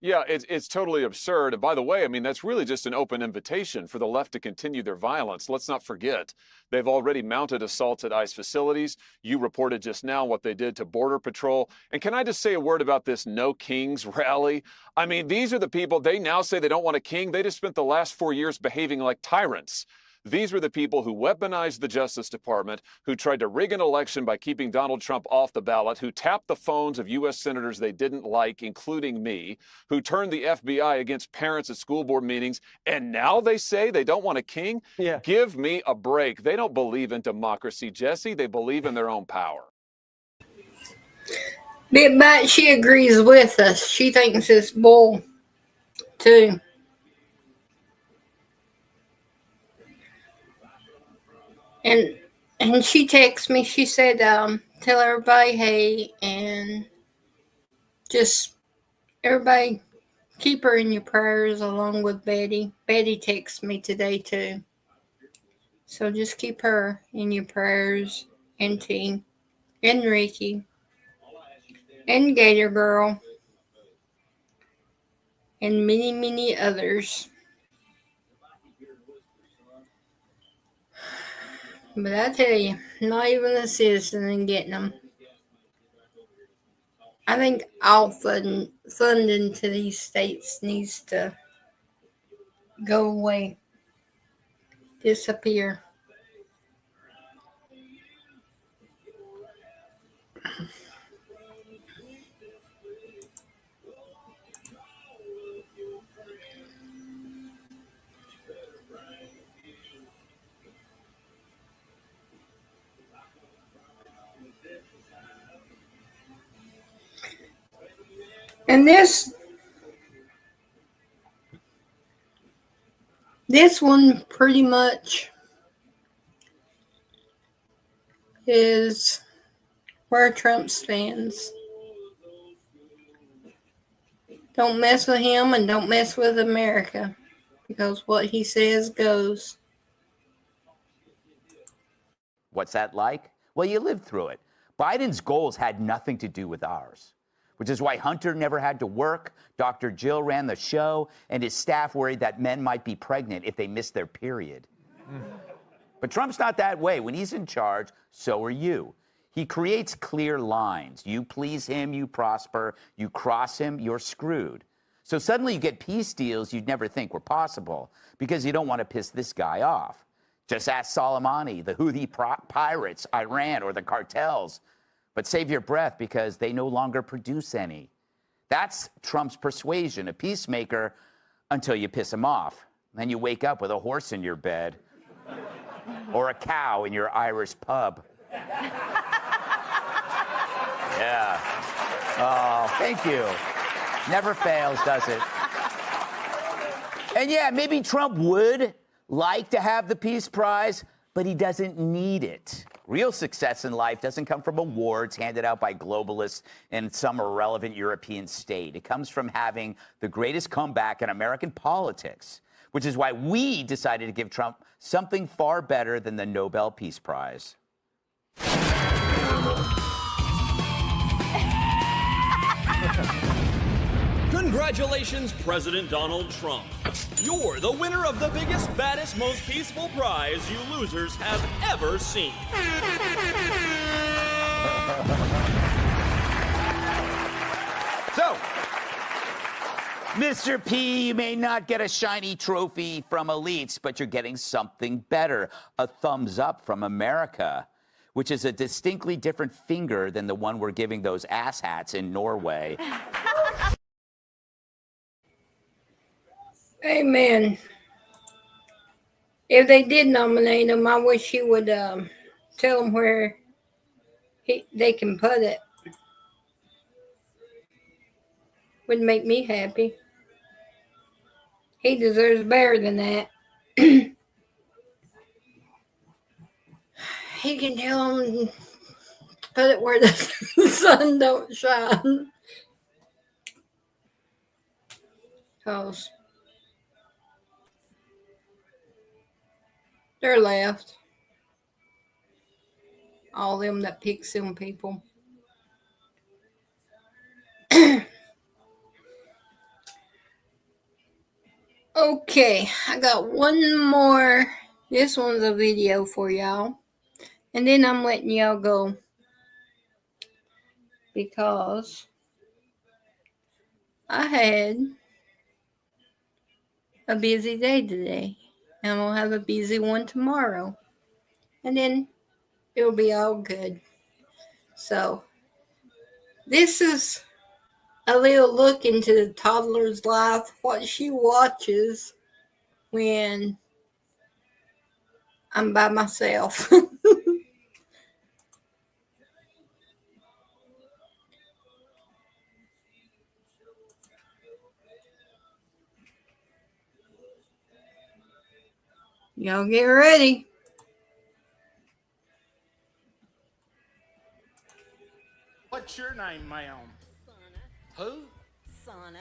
Yeah, it's totally absurd. And by the way, I mean, that's really just an open invitation for the left to continue their violence. Let's not forget, they've already mounted assaults at ICE facilities. You reported just now what they did to Border Patrol. And can I just say a word about this No Kings rally? I mean, these are the people, they now say they don't want a king. They just spent the last 4 years behaving like tyrants. These were the people who weaponized the Justice Department, who tried to rig an election by keeping Donald Trump off the ballot, who tapped the phones of U.S. senators they didn't like, including me, who turned the FBI against parents at school board meetings, and now they say they don't want a king? Yeah. Give me a break. They don't believe in democracy, Jesse. They believe in their own power. But she agrees with us. She thinks it's bull, too. And she texted me. She said, tell everybody hey, and just everybody keep her in your prayers along with Betty. Betty texted me today too. So just keep her in your prayers, and T, and Ricky, and Gator Girl, and many, many others. But I tell you, not even a citizen in getting them. I think all funding to these states needs to go away, disappear. And this one pretty much is where Trump stands. Don't mess with him and don't mess with America, because what he says goes. What's that like? Well, you lived through it. Biden's goals had nothing to do with ours, which is why Hunter never had to work, Dr. Jill ran the show, and his staff worried that men might be pregnant if they missed their period. But Trump's not that way. When he's in charge, so are you. He creates clear lines. You please him, you prosper. You cross him, you're screwed. So suddenly you get peace deals you'd never think were possible because you don't want to piss this guy off. Just ask Soleimani, the Houthi pirates, Iran, or the cartels. But save your breath because they no longer produce any. That's Trump's persuasion, a peacemaker until you piss him off. Then you wake up with a horse in your bed or a cow in your Irish pub. Yeah. Oh, thank you. Never fails, does it? And yeah, maybe Trump would like to have the Peace Prize, but he doesn't need it. Real success in life doesn't come from awards handed out by globalists in some irrelevant European state. It comes from having the greatest comeback in American politics, which is why we decided to give Trump something far better than the Nobel Peace Prize. Congratulations, President Donald Trump. You're the winner of the biggest, baddest, most peaceful prize you losers have ever seen. So, Mr. P, you may not get a shiny trophy from elites, but you're getting something better, a thumbs up from America, which is a distinctly different finger than the one we're giving those asshats in Norway. Amen. If they did nominate him, I wish he would tell them where they can put it. Would make me happy. He deserves better than that. He can tell them put it where the sun don't shine. Cause they're left. All them that pick some people. Okay, I got one more. This one's a video for y'all. And then I'm letting y'all go. Because I had a busy day today. And I'm going to have a busy one tomorrow. And then it'll be all good. So, this is a little look into the toddler's life, what she watches when I'm by myself. Y'all get ready. What's your name, ma'am? Who? Sana.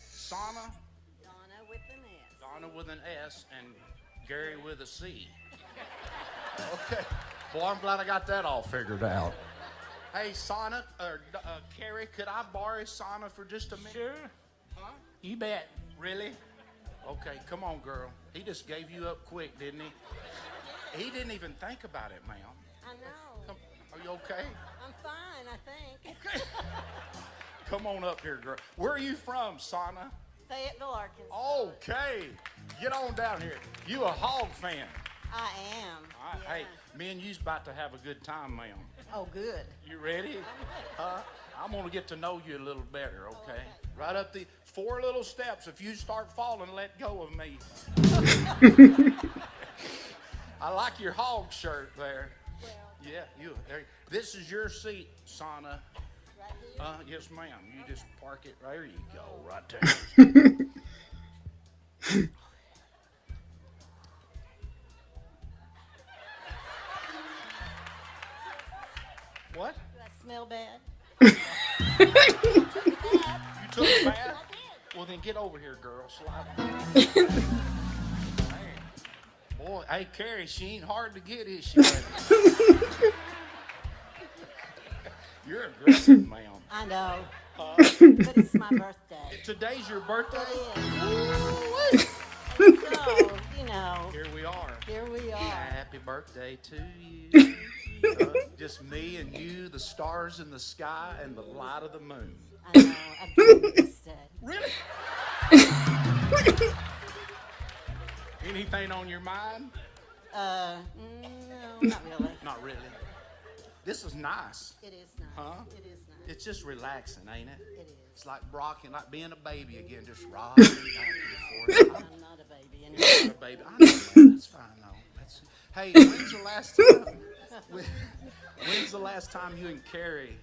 Sana? Donna with an S. Donna with an S and Gary with a C. Okay. Well, I'm glad I got that all figured out. Hey, Sana, or Carrie, could I borrow Sana for just a minute? Sure. Huh? You bet. Really? Okay, come on, girl. He just gave you up quick, didn't he? He didn't even think about it, ma'am. I know. Are you okay? I'm fine, I think. Okay. Come on up here, girl. Where are you from, Sana? Fayetteville, Arkansas. Okay. Get on down here. You a Hog fan? I am. All right. Yeah. Hey, me and you's about to have a good time, ma'am. Oh, good. You ready? I'm going to get to know you a little better, okay? Right up the 4 little steps. If you start falling, let go of me. I like your hog shirt there. Well, yeah, there. This is your seat, Sana. Right here? Yes, ma'am. You just park it right there. You go, right there. What? Do I smell bad? You took a bath? Well, then get over here, girl. Slide. Man. Boy, hey, Carrie, she ain't hard to get, is she? You're aggressive, ma'am. I know. But it's my birthday. Today's your birthday? It is. So, you know. Here we are. Here we are. Happy birthday to you. Just me and you, the stars in the sky, and the light of the moon. I know. I've been this day. Really? Anything on your mind? No, not really. Not really. This is nice. It is nice. Huh? It is nice. It's just relaxing, ain't it? It is. It's like rocking, like being a baby again, just rocking back and forth. I'm not a baby You're anymore. not a baby. I know that. That's fine, though. Hey, when's the last time? When's the last time you and Carrie?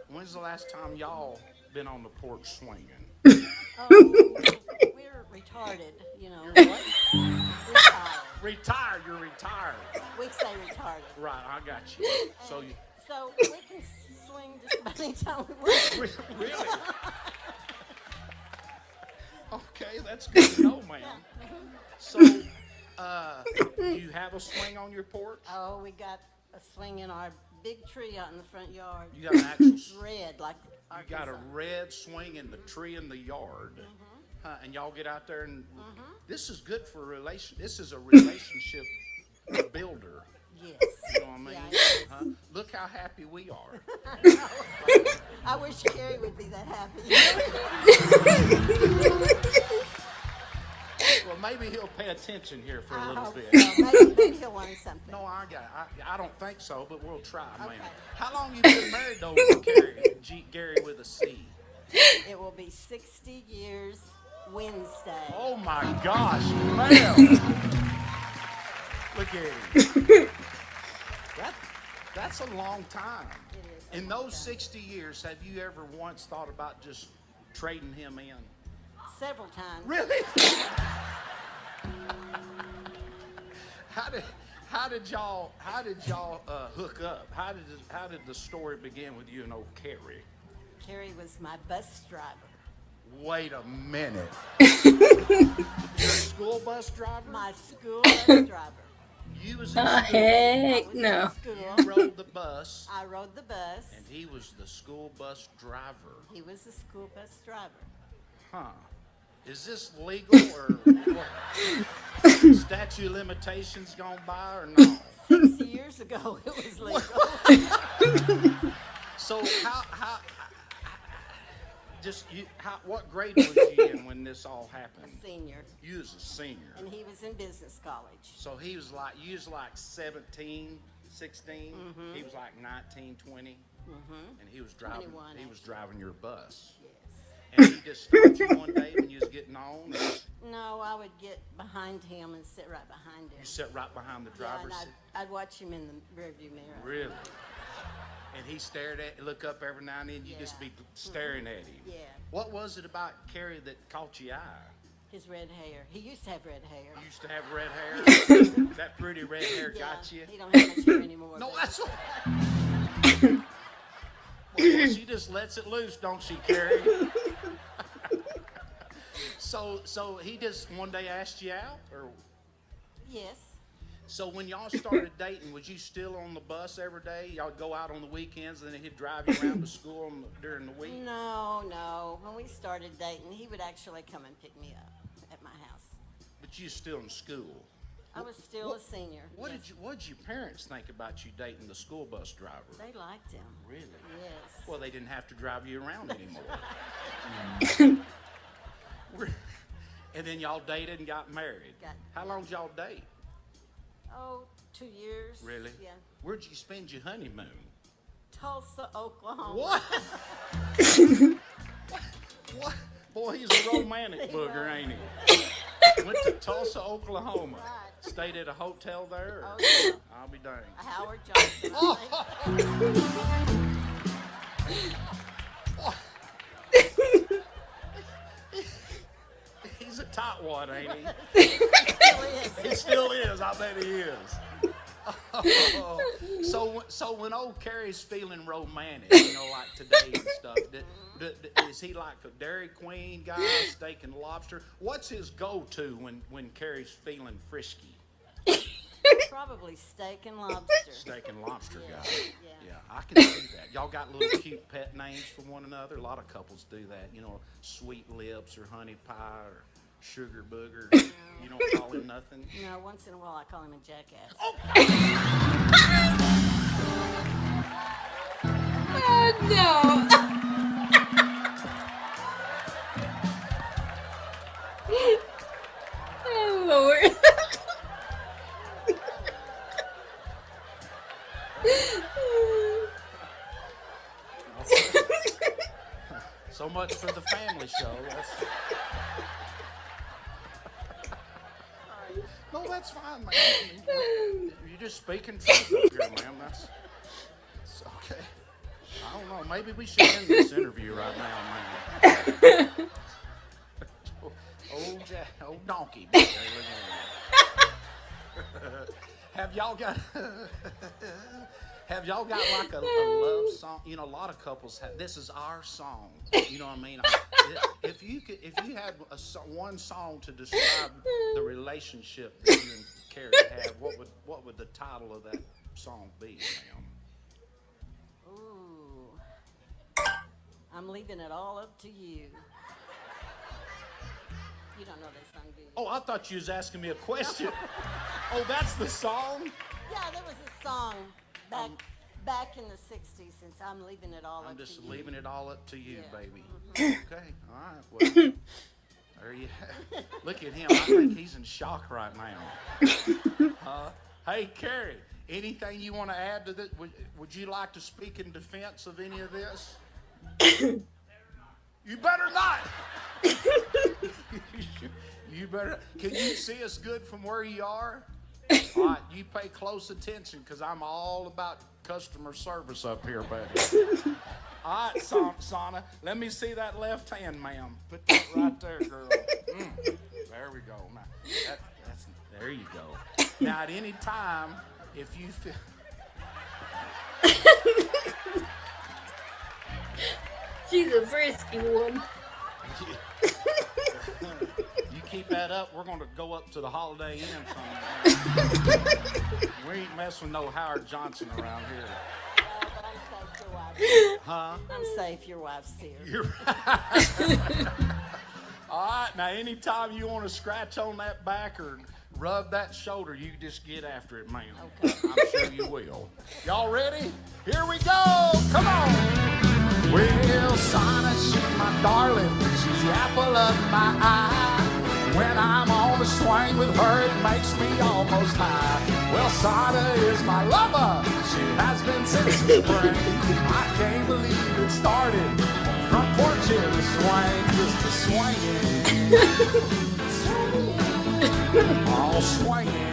When's the last time y'all been on the porch swinging? Oh, we're retarded, you know. You're what? Retired. Retired. You're retired. We say retarded. Right. I got you. So you. So we can swing just about any time we want. Really? Okay, that's good to know, ma'am. So, you have a swing on your porch? Oh, we got a swing in our big tree out in the front yard. You got an actual. It's red, like You got a red swing in the tree in the yard, and y'all get out there and this is good for a relation. This is a relationship builder. Yes. You know what I mean? Yeah, it Huh? Look how happy we are. I wish Carrie would be that happy. Well, maybe he'll pay attention here for a little bit. So. Maybe he'll learn something. No, I don't think so, but we'll try, man. Okay. How long you been married though with Carrie? Gary with a C. It will be 60 years Wednesday. Oh my gosh, ma'am. Look at him. That's a long time. It is. In those 60 years, have you ever once thought about just trading him in? Several times. Really? How did y'all hook up? How did the story begin with you and old Carrie? Carrie was my bus driver. Wait a minute. You're a school bus driver? My school bus driver. You was in Heck school. no. You rode the bus. I rode the bus. And he was the school bus driver. He was the school bus driver. Huh. Is this legal or what? Statute of limitations gone by or no? 60 years ago it was legal. So what grade was you in when this all happened? A senior. You was a senior. And he was in business college. So you was like 17, 16. He was like 19, 20. And he was driving 21, he was actually. driving your bus. Yes. And he just stopped you one day when you was getting on. No, I would get behind him and sit right behind him. You sat right behind the Yeah, driver's and seat. I'd watch him in the rearview mirror. Really? And he look up every now and then. You just be staring at him. Yeah. What was it about Carrie that caught your eye? His red hair. He used to have red hair. You used to have red hair. That pretty red hair got you. He don't have much hair anymore. No, but- that's all. Well, she just lets it loose, don't she, Carrie? So he just one day asked you out, or? Yes. So when y'all started dating, was you still on the bus every day? Y'all go out on the weekends, and then he'd drive you around to school during the week? No. When we started dating, he would actually come and pick me up at my house. But you still in school. I was still a senior. What yes. did your parents think about you dating the school bus driver? They liked him. Really? Yes. Well, they didn't have to drive you around anymore. And then y'all dated and got married. How long did y'all date? Oh, 2 years. Really? Yeah. Where'd you spend your honeymoon? Tulsa, Oklahoma. What? What? Boy, he's a romantic booger, ain't he? Went to Tulsa, Oklahoma. Right. Stayed at a hotel there? Or? Oh, yeah. I'll be dang. Howard Johnson. He's a tightwad, ain't he? He still is. He still is. I bet he is. Oh, so when old Carrie's feeling romantic, like today and stuff, is he like a Dairy Queen guy, steak and lobster? What's his go-to when Carrie's feeling frisky? Probably steak and lobster. Steak and lobster guy. Yeah. I can see that. Y'all got little cute pet names for one another. A lot of couples do that. Sweet lips or honey pie or sugar booger. You don't call him nothing? No, once in a while I call him a jackass. Oh, no. Oh, Lord. much for the family show. No, that's fine, man. You're just speaking truth up here, ma'am. That's okay. I don't know. Maybe we should end this interview right now, man. Old donkey. Have y'all got like a love song? You know, a lot of couples have. This is our song. You know what I mean? If you had one song to describe the relationship that you and Carrie have, what would the title of that song be, ma'am? Ooh, I'm leaving it all up to you. You don't know that song, do you? Oh, I thought you was asking me a question. Oh, that's the song? Yeah, there was a song back in the 60s, since I'm leaving it all up to you. I'm just leaving it all up to you, Yeah. baby. Okay, all right. Well, there you look at him. I think he's in shock right now. Hey, Carrie, anything you want to add to this? Would you like to speak in defense of any of this? You better not. You better. Can you see us good from where you are? All right, you pay close attention, because I'm all about customer service up here, baby. All right, Sana, let me see that left hand, ma'am. Put that right there, girl. There we go. Now, there you go. Now, at any time, if you feel... She's a frisky one. You keep that up, we're going to go up to the Holiday Inn somewhere. We ain't messing with no Howard Johnson around here. But I'm safe, your wife's Huh? I'm safe, your wife's here. You're All right, now anytime you want to scratch on that back or rub that shoulder, you just get after it, ma'am. Okay. I'm sure you will. Y'all ready? Here we go. Come on. Well, Sana, she's my darling. She's the apple of my eye. When I'm on the swing with her, it makes me almost high. Well, Sana is my lover. She has been since the spring. I can't believe it started on the front porch in the swing, just a swinging. All swinging.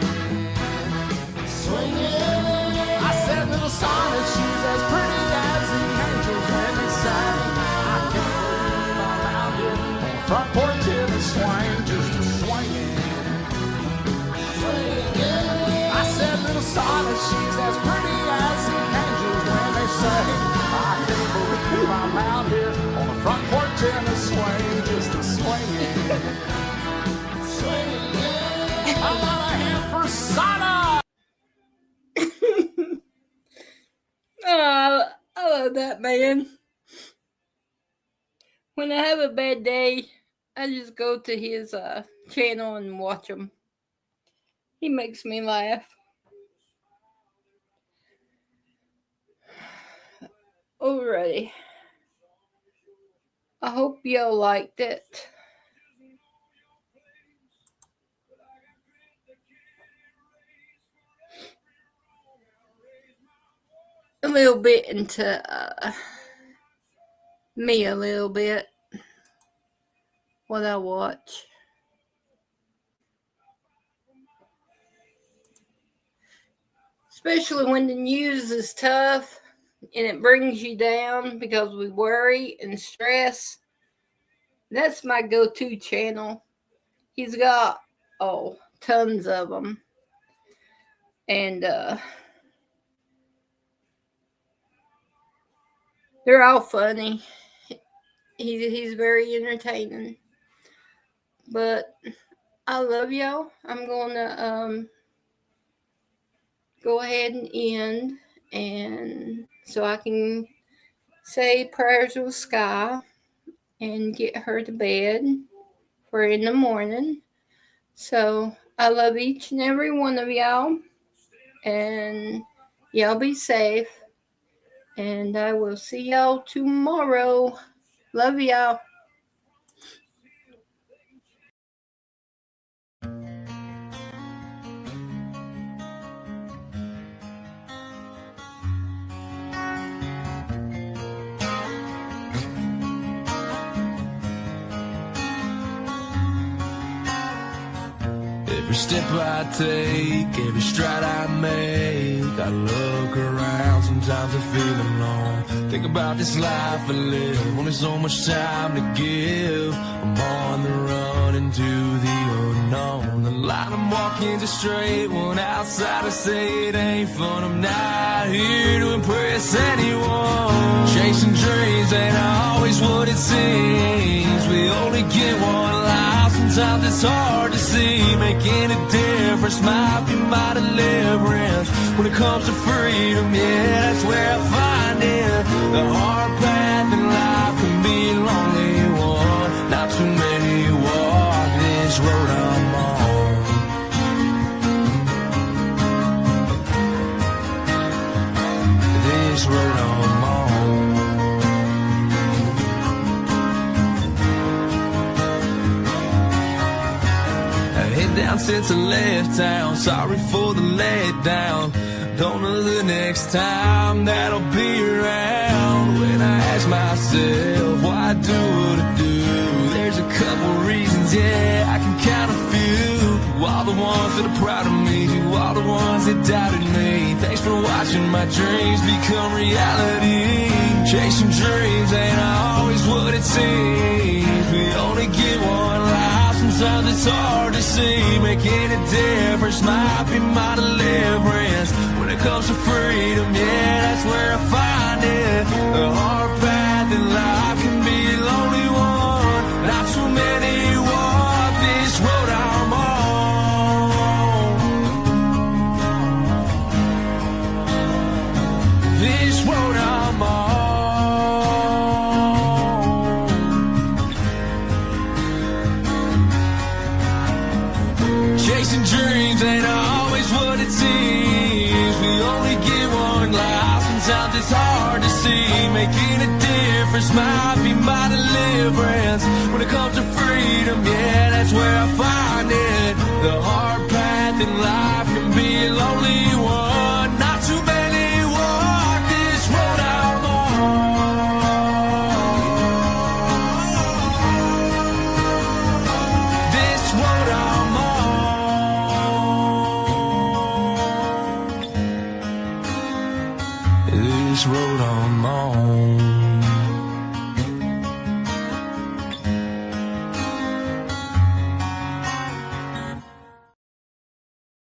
Swinging. I said, little Sana, she's as pretty as the angels when they sing. I can't believe I'm out here on the front porch in the swing, just a swinging. I said, little Sana, she's as pretty as the angels when they sing. I can't believe I'm out here on the front porch in the swing, just a swinging. Swinging. I want a hand for Sana. Oh, I love that man. When I have a bad day, I just go to his channel and watch him. He makes me laugh. Alrighty. I hope y'all liked it. A little bit into me a little bit, what I watch. Especially when the news is tough and it brings you down because we worry and stress. That's my go-to channel. He's got, tons of them. And, they're all funny. He's very entertaining. But I love y'all. I'm going to go ahead and end, and so I can say prayers with Sky and get her to bed for in the morning. So I love each and every one of y'all, and y'all be safe. And I will see y'all tomorrow. Love y'all. Every step I take, every stride I make, I look around, sometimes I feel alone. Think about this life I live, only so much time to give. I'm on the run into the unknown. The line I'm walking is a straight one, outsiders say it ain't fun. I'm not here to impress anyone. Chasing dreams ain't always what it seems. We only get one life, sometimes it's hard to see. Making a difference might be my deliverance. When it comes to freedom, yeah, that's where I find it. The hard path in life can be a lonely one. Not too many walk this road I'm on. This road I'm on. Head down since I left town. Sorry for the letdown. Don't know the next time that I'll be around. When I ask myself why I do what I do, there's a couple reasons, yeah, I can count a few. To all the ones that are proud of me, to all the ones that doubted me, thanks for watching my dreams become reality. Chasing dreams ain't always what it seems. We only get one life, sometimes it's hard to see. Making a difference might be my deliverance. When it comes to freedom, yeah, that's where I find it. The hard path in life can be a lonely one. Not too many walk this road I'm on. This road I'm on. Chasing dreams ain't always what it seems. We only get one life, sometimes it's hard to see. Making a difference might be my deliverance. When it comes to freedom, yeah, that's where I find it. The hard path in life can be a lonely one. Not too many walk this road I'm on. This road I'm on. This road on.